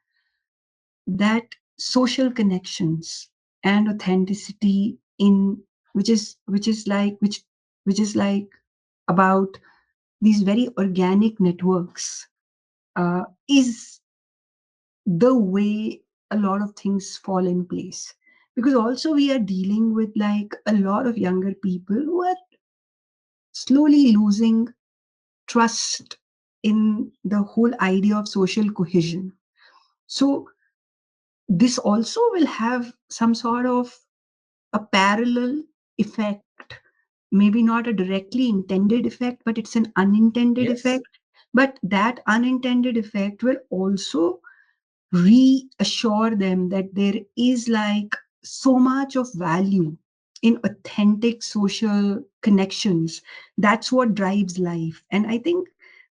that social connections and authenticity in which is like about these very organic networks, is the way a lot of things fall in place, because also we are dealing with like a lot of younger people who are slowly losing trust in the whole idea of social cohesion. So this also will have some sort of a parallel effect, maybe not a directly intended effect, but it's an unintended Yes. effect. But that unintended effect will also reassure them that there is like so much of value in authentic social connections. That's what drives life. And I think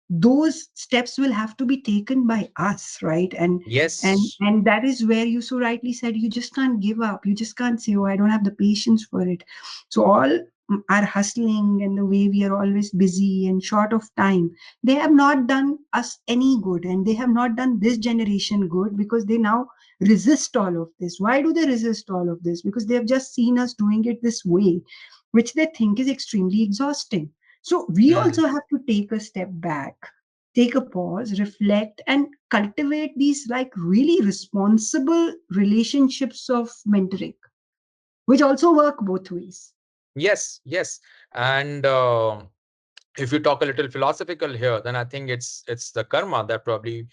those steps will have to be taken by us, right? and and Yes. and that is where you so rightly said, you just can't give up, you just can't say, oh, I don't have the patience for it. So all our hustling and the way we are always busy and short of time, they have not done us any good, and they have not done this generation good, because they now resist all of this. Why do they resist all of this? Because they have just seen us doing it this way. which they think is extremely exhausting. So we Hmm. also have to take a step back, take a pause, reflect, and cultivate these like really responsible relationships of mentoring, which also work both ways. Yes, yes. And if you talk a little philosophical here, then I think it's the karma that probably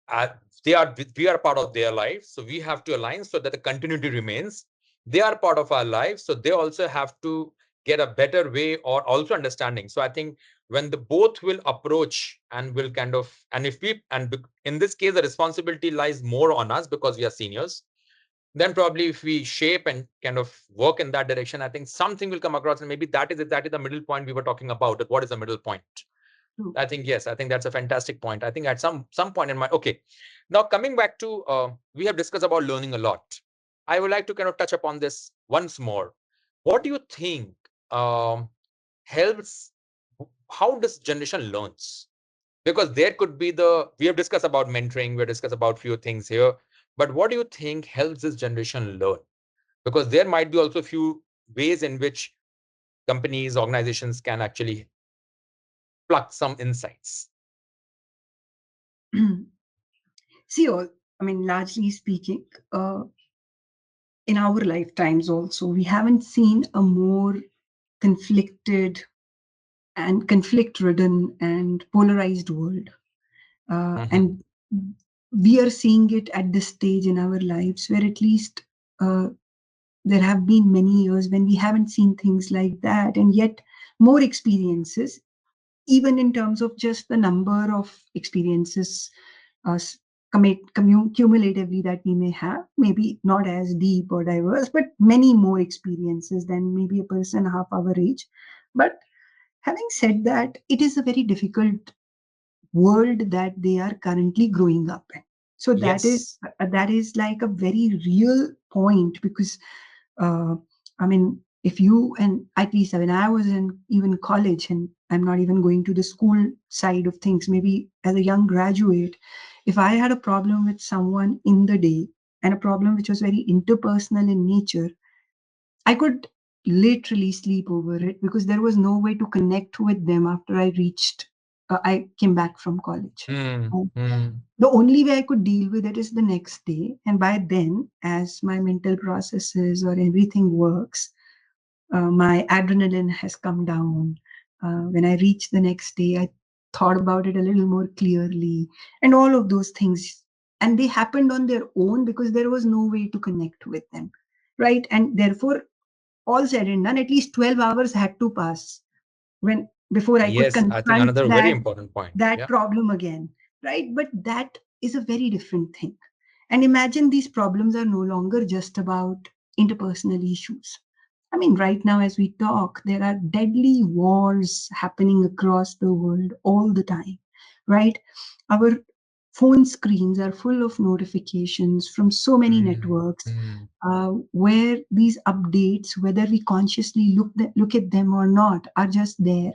uh, we are part of their life, so we have to align so that the continuity remains. They are part of our life, so they also have to get a better way or also understanding. So I think when the both will approach and will kind of, and if we and in this case the responsibility lies more on us because we are seniors, then probably if we shape and kind of work in that direction, I think something will come across, and maybe that is the middle point we were talking about. That what is the middle point? True. I think yes, I think that's a fantastic point. I think at some point in my okay. Now coming back to we have discussed about learning a lot. I would like to kind of touch upon this once more. What do you think um, helps? How this generation learns? Because there could be the we have discussed about mentoring, we have discussed about few things here. But what do you think helps this generation learn? Because there might be also a few ways in which companies, organizations can actually pluck some insights. See, all, I mean, largely speaking, in our lifetimes also, we haven't seen a more conflicted and conflict ridden and polarized world. Mhm. And we are seeing it at this stage in our lives where at least uh, there have been many years when we haven't seen things like that, and yet more experiences, even in terms of just the number of experiences uh, cumulatively that we may have, maybe not as deep or diverse, but many more experiences than maybe a person half our age. But having said that, it is a very difficult world that they are currently growing up in. So Yes. that is like a very real point, because uh, I mean, if you and at least when I was in even college, and I'm not even going to the school side of things, maybe as a young graduate, if I had a problem with someone in the day, and a problem which was very interpersonal in nature, I could literally sleep over it because there was no way to connect with them after I came back from college. Hmm. Um, Hmm. the only way I could deal with it is the next day. And by then, as my mental processes or everything works, my adrenaline has come down. When I reached the next day, I thought about it a little more clearly, and all of those things. And they happened on their own because there was no way to connect with them. Right. And therefore, all said and done, at least 12 hours had to pass when before I could Yes, I think confront another very important point. that Yeah. problem again, right? But that is a very different thing. And imagine these problems are no longer just about interpersonal issues. I mean, right now, as we talk, there are deadly wars happening across the world all the time, right? Our phone screens are full of notifications from so many Hmm. networks, Hmm. where these updates, whether we consciously look at them or not, are just there.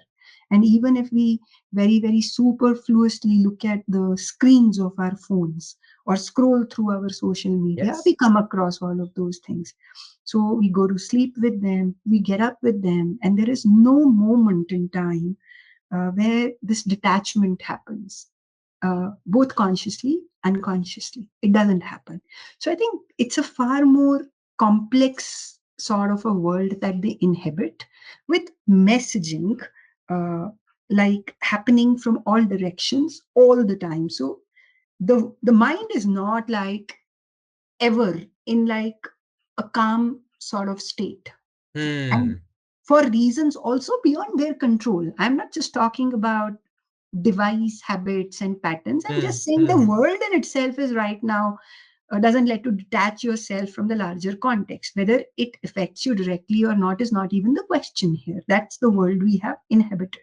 And even if we very, very superfluously look at the screens of our phones or scroll through our social media, Yes. we come across all of those things. So we go to sleep with them, we get up with them, and there is no moment in time where this detachment happens, both consciously, unconsciously. It doesn't happen. So I think it's a far more complex sort of a world that they inhabit, with messaging uh, like happening from all directions all the time. So the mind is not like ever in like a calm sort of state, and Hmm. for reasons also beyond their control. I'm not just talking about device habits and patterns. I'm Hmm. just saying the Hmm. world in itself is right now doesn't let you detach yourself from the larger context. Whether it affects you directly or not is not even the question here. That's the world we have inhabited.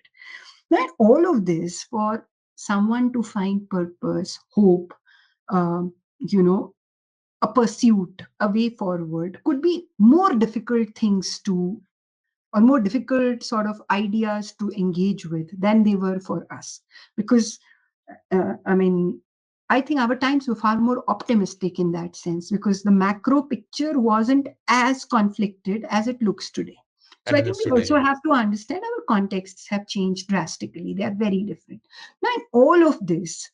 And all of this for someone to find purpose, hope, you know, a pursuit, a way forward could be more difficult things to, or more difficult sort of ideas to engage with than they were for us. Because, I mean, I think our times were far more optimistic in that sense, because the macro picture wasn't as conflicted as it looks today. So I think we Understood. also have to understand our contexts have changed drastically. They are very different. Now, in all of this,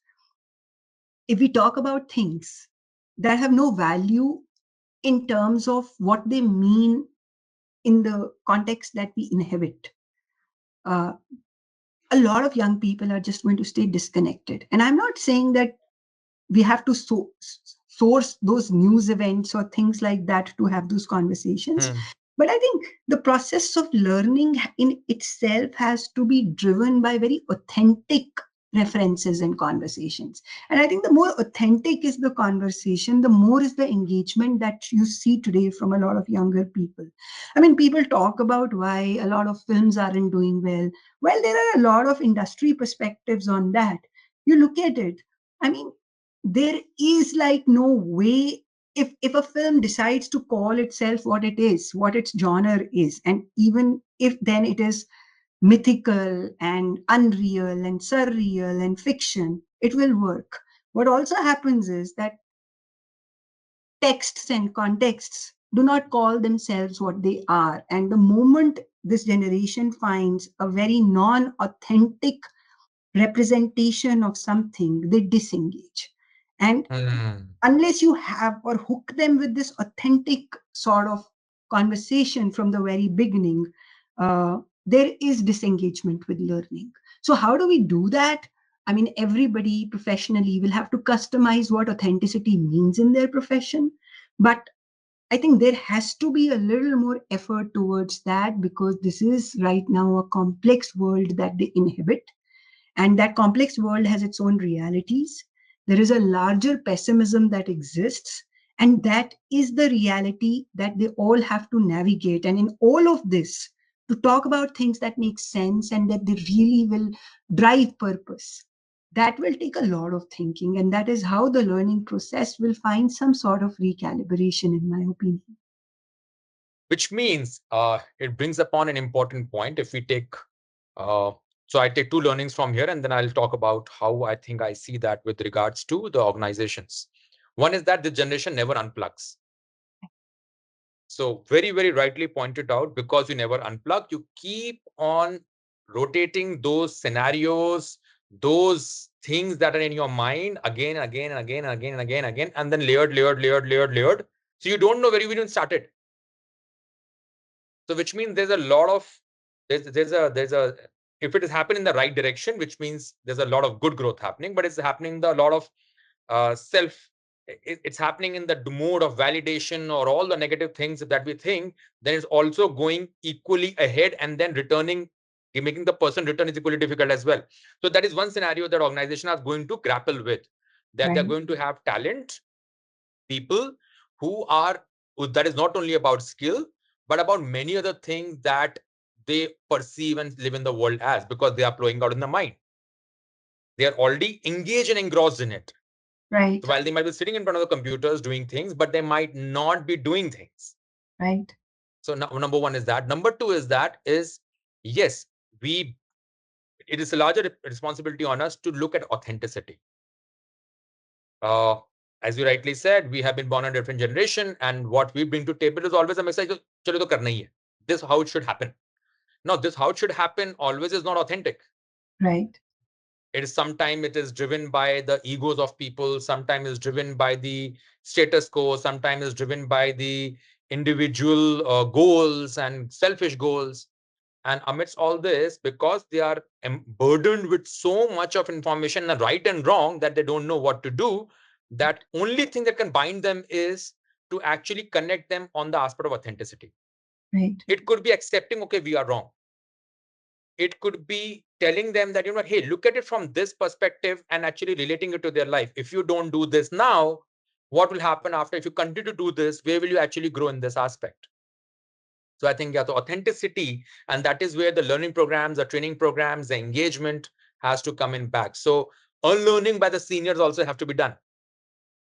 if we talk about things that have no value in terms of what they mean in the context that we inhabit, uh, a lot of young people are just going to stay disconnected. And I'm not saying that we have to source those news events or things like that to have those conversations. Hmm. But I think the process of learning in itself has to be driven by very authentic references and conversations. And I think the more authentic is the conversation, the more is the engagement that you see today from a lot of younger people. I mean, people talk about why a lot of films aren't doing well. Well, there are a lot of industry perspectives on that. You look at it, I mean, there is like no way, if a film decides to call itself what it is, what its genre is, and even if then it is mythical and unreal and surreal and fiction, it will work. What also happens is that texts and contexts do not call themselves what they are, and the moment this generation finds a very non authentic representation of something, they disengage. And Hmm. unless you have or hook them with this authentic sort of conversation from the very beginning, there is disengagement with learning. So, how do we do that? I mean, everybody professionally will have to customize what authenticity means in their profession. But I think there has to be a little more effort towards that, because this is right now a complex world that they inhabit, and that complex world has its own realities. There is a larger pessimism that exists, and that is the reality that they all have to navigate. And in all of this, to talk about things that make sense and that they really will drive purpose, that will take a lot of thinking. And that is how the learning process will find some sort of recalibration, in my opinion. Which means it brings upon an important point. If we take, uh, so I take two learnings from here, and then I'll talk about how I think I see that with regards to the organizations. One is that the generation never unplugs. So very, very rightly pointed out, because you never unplug, you keep on rotating those scenarios, those things that are in your mind again, again, and again, and again, and again, and again, and then layered, layered, layered, layered, layered. So you don't know where you even started. So which means there's a lot of there's a if it is happening in the right direction, which means there's a lot of good growth happening, but it's happening the lot of self it's happening in the mode of validation or all the negative things that we think, then it's also going equally ahead, and then returning, making the person return is equally difficult as well. So that is one scenario that organizations are going to grapple with, that they're Right, going to have talent people who are that is not only about skill, but about many other things that they perceive and live in the world as, because they are flowing out in the mind. They are already engaged and engrossed in it. right, So while they might be sitting in front of the computers doing things, but they might not be doing things. right, So number one is that. Number two is that is yes, we it is a larger responsibility on us to look at authenticity. Uh, as you rightly said, we have been born in a different generation, and what we bring to table is always a message of "Chalo to karna hi hai." This is how it should happen. Now, this how it should happen always is not authentic. right, It is sometimes it is driven by the egos of people, sometimes is driven by the status quo, sometimes is driven by the individual goals and selfish goals. And amidst all this, because they are burdened with so much of information, and right and wrong, that they don't know what to do, that only thing that can bind them is to actually connect them on the aspect of authenticity. right. It could be accepting, okay, we are wrong. It could be telling them that, hey, look at it from this perspective and actually relating it to their life. If you don't do this now, what will happen after? If you continue to do this, where will you actually grow in this aspect? So I think, yeah, the authenticity, and that is where the learning programs, the training programs, the engagement has to come in back. So unlearning by the seniors also have to be done.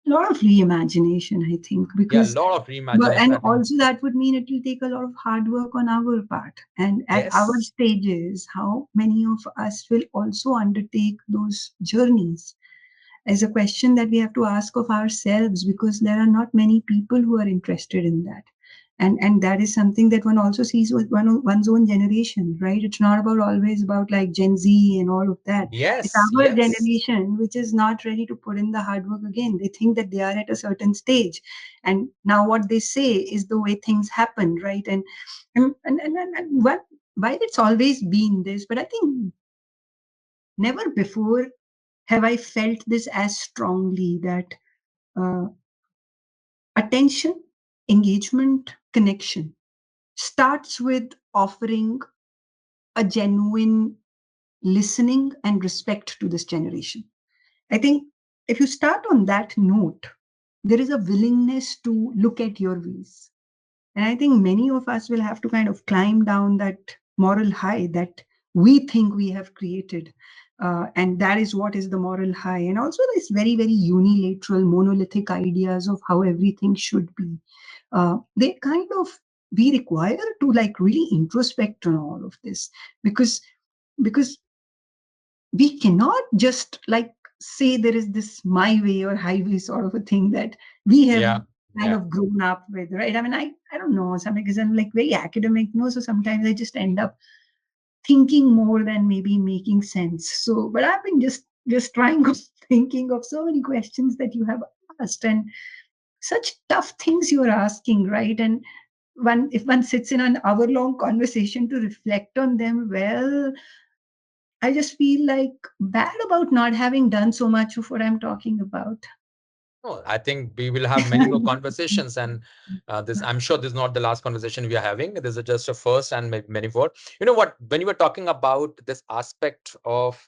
A lot of reimagination, I think, Yeah, a because lot of reimagination, and I think. also that would mean it will take a lot of hard work on our part. And at our Yes. stages, how many of us will also undertake those journeys is a question that we have to ask of ourselves, because there are not many people who are interested in that. And that is something that one also sees with one's own generation, right? It's not about always about like Gen Z and all of that. It's Yes, our yes. generation which is not ready to put in the hard work again. They think that they are at a certain stage, and now what they say is the way things happen, right? And what, while it's always been this, but I think never before have I felt this as strongly, that uh, attention, engagement, connection starts with offering a genuine listening and respect to this generation. I think if you start on that note, there is a willingness to look at your ways. And I think many of us will have to kind of climb down that moral high that we think we have created. And that is what is the moral high. And also, this very, very unilateral, monolithic ideas of how everything should be. They kind of, we require to like really introspect on all of this, because because we cannot just like say there is this my way or highway sort of a thing that we have Yeah, kind yeah. of grown up with, right? I mean, I don't know, some, because I'm like very academic, no, so sometimes I just end up thinking more than maybe making sense. So, but I've been just trying of thinking of so many questions that you have asked, and such tough things you're asking, right? And one, if one sits in an hour long conversation to reflect on them, well, I just feel like bad about not having done so much of what I'm talking about. No, I think we will have many more conversations, and this, I'm sure this is not the last conversation we are having. This is just a first, and many more. You know what? When you were talking about this aspect of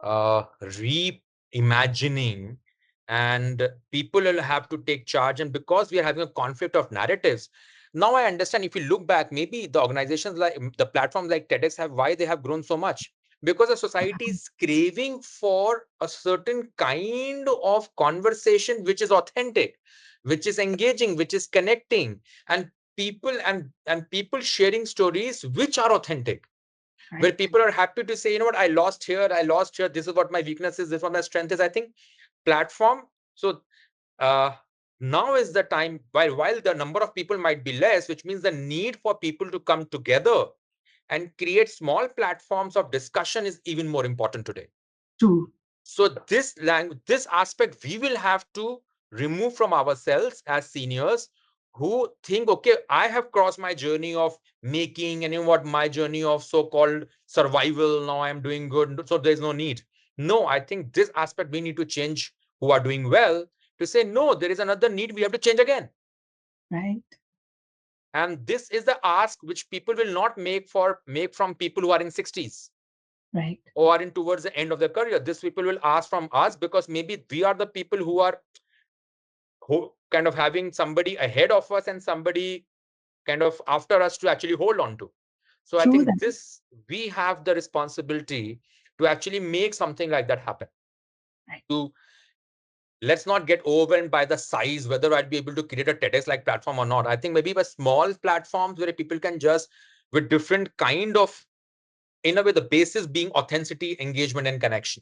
reimagining, and people will have to take charge, and because we are having a conflict of narratives, now I understand. If you look back, maybe the organizations like the platforms like TEDx have why they have grown so much, because the society is craving for a certain kind of conversation which is authentic, which is engaging, which is connecting, and people sharing stories which are authentic, where Right. people are happy to say, you know what, I lost here, this is what my weakness is, this is what my strength is. I think platform, so uh, now is the time, while the number of people might be less, which means the need for people to come together and create small platforms of discussion is even more important today. True. So this language, this aspect, we will have to remove from ourselves as seniors, who think, okay, I have crossed my journey of making, and you know what, my journey of so-called survival, now I'm doing good, so there's no need. No, I think this aspect we need to change, who are doing well, to say, no, there is another need, we have to change again. Right. And this is the ask which people will not make from people who are in 60s Right. or in towards the end of their career. This people will ask from us, because maybe we are the people who are who kind of having somebody ahead of us and somebody kind of after us to actually hold on to. So I True think that. this, we have the responsibility to actually make something like that happen. Right. To, let's not get overwhelmed by the size, whether I'd be able to create a TEDx like platform or not. I think maybe by small platforms where people can just, with different kind of, in a way, the basis being authenticity, engagement, and connection.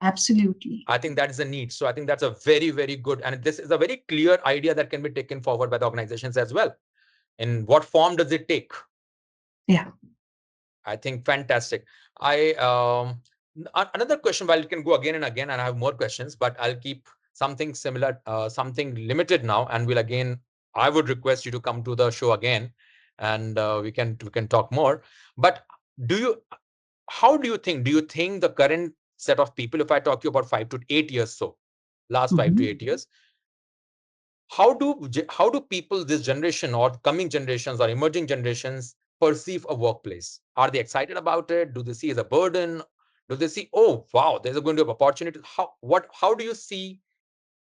Absolutely. I think that is a need. So I think that's a very, very good, and this is a very clear idea that can be taken forward by the organizations as well. In what form does it take? Yeah. I think fantastic. I another question. While it can go again and again, and I have more questions, but I'll keep something similar, something limited now, and we'll again. I would request you to come to the show again, and we can talk more. But do you? How do you think? Do you think the current set of people, if I talk to you about 5 to 8 years, so last five to Mhm. eight years, how do people, this generation or coming generations or emerging generations, perceive a workplace? Are they excited about it? Do they see it as a burden? Do they see, oh wow, there's going to be opportunity? How do you see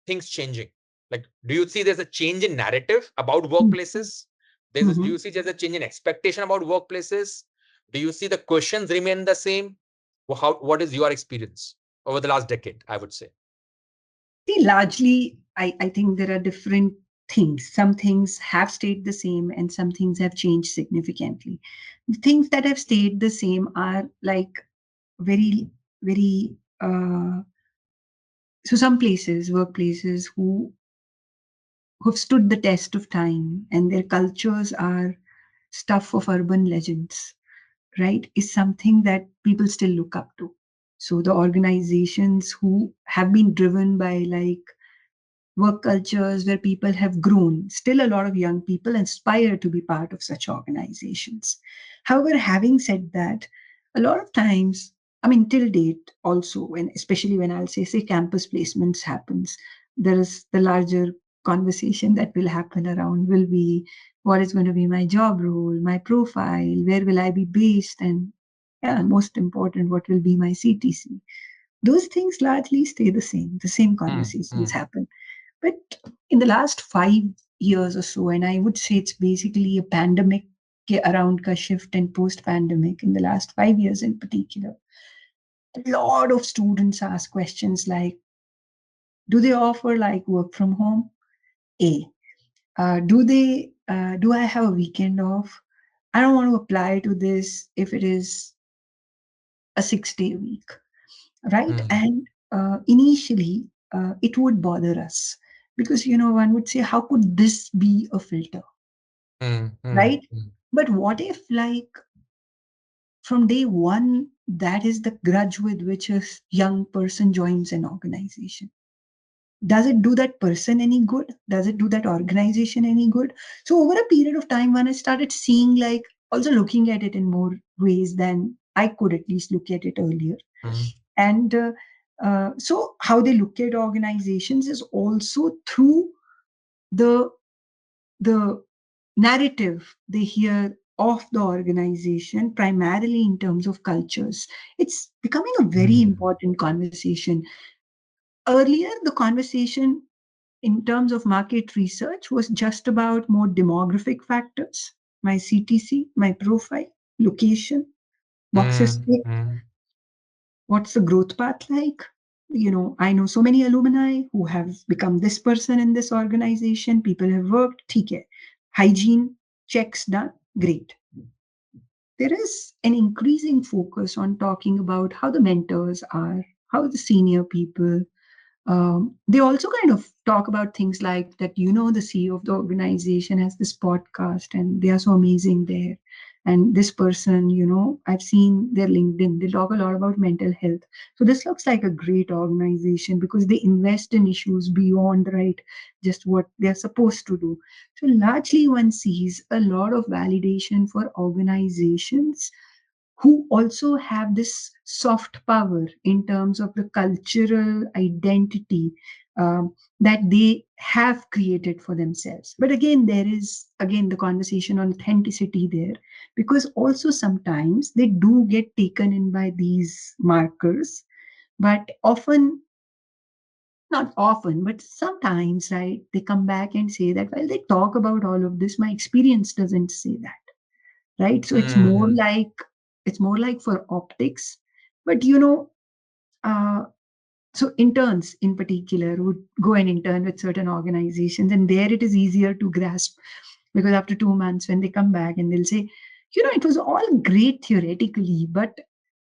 things changing? Like, do you see there's a change in narrative about workplaces? Do Mhm. you see there's a change in expectation about workplaces? Do you see the questions remain the same? What is your experience over the last decade, I would say? See, largely, I think there are different things. Some things have stayed the same, and some things have changed significantly. The things that have stayed the same are like very, very, so some places, workplaces, who've stood the test of time and their cultures are stuff of urban legends, right, is something that people still look up to. So the organizations who have been driven by like work cultures where people have grown, still a lot of young people aspire to be part of such organizations. However, having said that, a lot of times, I mean, till date also, when especially when I'll say campus placements happens, there is the larger conversation that will happen around will be what is going to be my job role, my profile, where will I be based, and yeah, most important, what will be my CTC. Those things largely stay the same mm, conversations mm, happen. But in the last 5 years or so, and I would say it's basically a pandemic around ka shift and post pandemic, in the last 5 years in particular, a lot of students ask questions like, do they offer like work from home? A. Do I have a weekend off? I don't want to apply to this if it is a 6 day week, right? mm, And initially, it would bother us because, one would say, how could this be a filter, mm, mm, right? mm, But what if, like, from day one, that is the grudge with which a young person joins an organization? Does it do that person any good? Does it do that organization any good? So, over a period of time, when I started seeing, like, also looking at it in more ways than I could at least look at it earlier. mm, And so, how they look at organizations is also through the the narrative they hear of the organization, primarily in terms of cultures. It's becoming a very mm, important conversation. Earlier, the conversation in terms of market research was just about more demographic factors, my CTC, my profile, location, boxes mm, ticked, mm, what's the growth path like. I know so many alumni who have become this person in this organization. People have worked, theek hai. Hygiene checks done, great. There is an increasing focus on talking about how the mentors are, how the senior people. They also kind of talk about things like that, the CEO of the organization has this podcast and they are so amazing there. And this person, I've seen their LinkedIn, they talk a lot about mental health. So this looks like a great organization because they invest in issues beyond, right, just what they're supposed to do. So largely one sees a lot of validation for organizations who also have this soft power in terms of the cultural identity that they have created for themselves. But again, there is again the conversation on authenticity there, because also sometimes they do get taken in by these markers, but often, not often, but sometimes, right, they come back and say that, well, they talk about all of this, my experience doesn't say that, right? So mm, it's more like for optics. But uh, so interns in particular would go and intern with certain organizations, and there it is easier to grasp, because after 2 months when they come back and they'll say, it was all great theoretically, but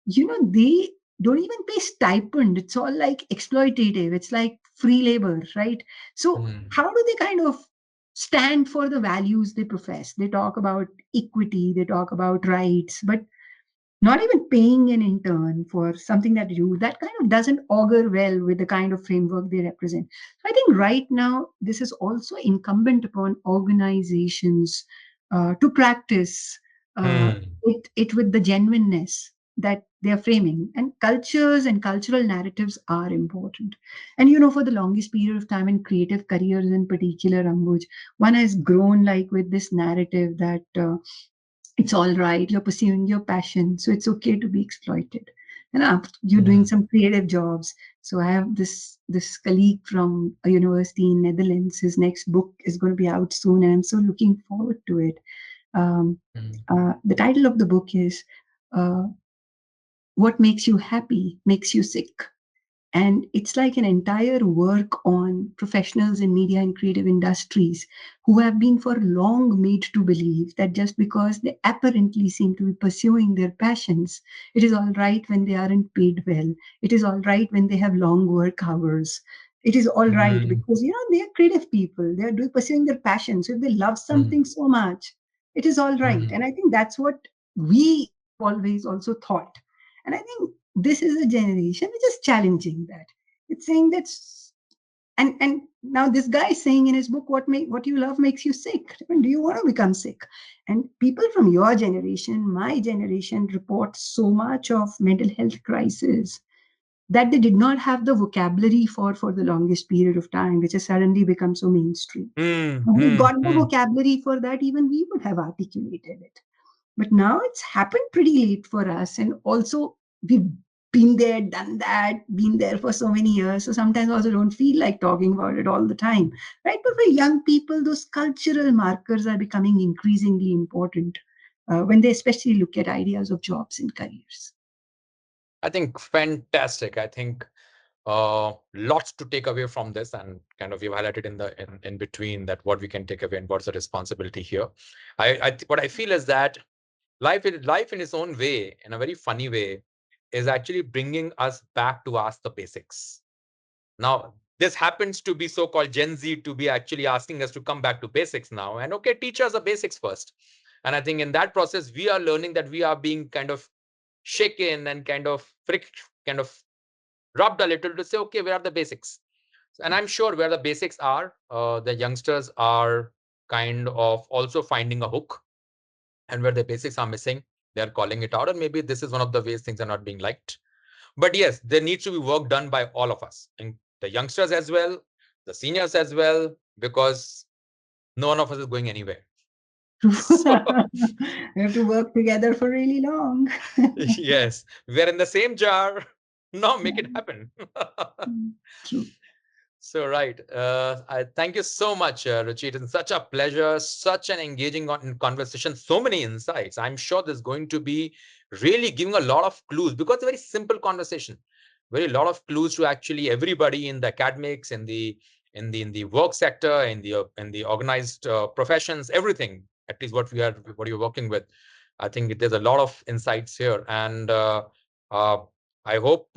they don't even pay stipend. It's all like exploitative. It's like free labor, right? So mm, how do they kind of stand for the values they profess? They talk about equity, they talk about rights, but not even paying an intern for something that kind of doesn't augur well with the kind of framework they represent. So I think right now this is also incumbent upon organizations to practice uh, mm, it with the genuineness that they are framing. And cultures and cultural narratives are important. And for the longest period of time in creative careers in particular, Ambuj, one has grown like with this narrative that it's all right, you're pursuing your passion, so it's okay to be exploited. And you're doing mm, some creative jobs. So I have this colleague from a university in Netherlands. His next book is going to be out soon, and I'm so looking forward to it. um, mm, the title of the book is uh, what makes you happy makes you sick. And it's like an entire work on professionals in media and creative industries who have been for long made to believe that just because they apparently seem to be pursuing their passions, it is all right when they aren't paid well. It is all right when they have long work hours. it is all right, Mm, because they are creative people, they are pursuing their passion. So if they love mm, something so much, it is all right. mm. And I think that's what we always also thought. And I think this is a generation which is challenging that. It's saying that, and now this guy is saying in his book, what you love makes you sick. I mean, do you want to become sick? And people from your generation, my generation, report so much of mental health crisis that they did not have the vocabulary for the longest period of time, which has suddenly become so mainstream. Mm, When we mm, got the mm. vocabulary for that, even we would have articulated it. But now it's happened pretty late for us. And also, we've been there, done that, been there for so many years. So sometimes also don't feel like talking about it all the time. Right? But for young people, those cultural markers are becoming increasingly important when they especially look at ideas of jobs and careers. I think fantastic. I think lots to take away from this, and kind of you've highlighted in between that what we can take away and what's the responsibility here. What I feel is that life in its own way, in a very funny way, is actually bringing us back to ask the basics. Now, this happens to be so-called Gen Z to be actually asking us to come back to basics now. And okay, teach us the basics first. And I think in that process, we are learning that we are being kind of shaken and kind of rubbed a little to say, okay, where are the basics? And I'm sure where the basics are, the youngsters are kind of also finding a hook, and where the basics are missing, they're calling it out. And maybe this is one of the ways things are not being liked. But yes, there needs to be work done by all of us, and the youngsters as well, the seniors as well, because no one of us is going anywhere. So We have to work together for really long. yes, we're in the same jar. Now make it happen. True. So right, I thank you so much, Ruchi. It's been such a pleasure, such an engaging conversation, so many insights. I'm sure there's going to be really giving a lot of clues, because it's a very simple conversation, very lot of clues to actually everybody in the academics, in the work sector, in the organized professions, everything. At least what you're working with. I think there's a lot of insights here, and uh, I hope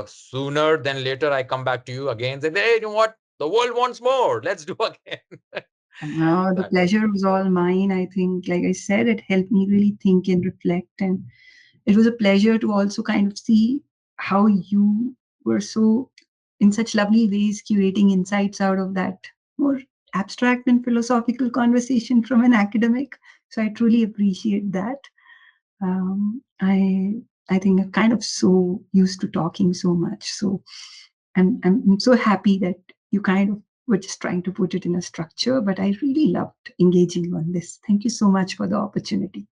sooner than later I come back to you again and say, hey, you know what? The world wants more. Let's do again. No, the pleasure was all mine. I think, like I said, it helped me really think and reflect. And it was a pleasure to also kind of see how you were so, in such lovely ways, curating insights out of that more abstract and philosophical conversation from an academic. So I truly appreciate that. I think I'm kind of so used to talking so much. So I'm so happy that you kind of were just trying to put it in a structure, but I really loved engaging on this. Thank you so much for the opportunity.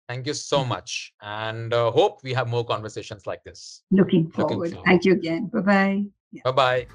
Thank you so much. And hope we have more conversations like this. Looking Looking forward. forward. Thank you again. Bye bye. Bye bye.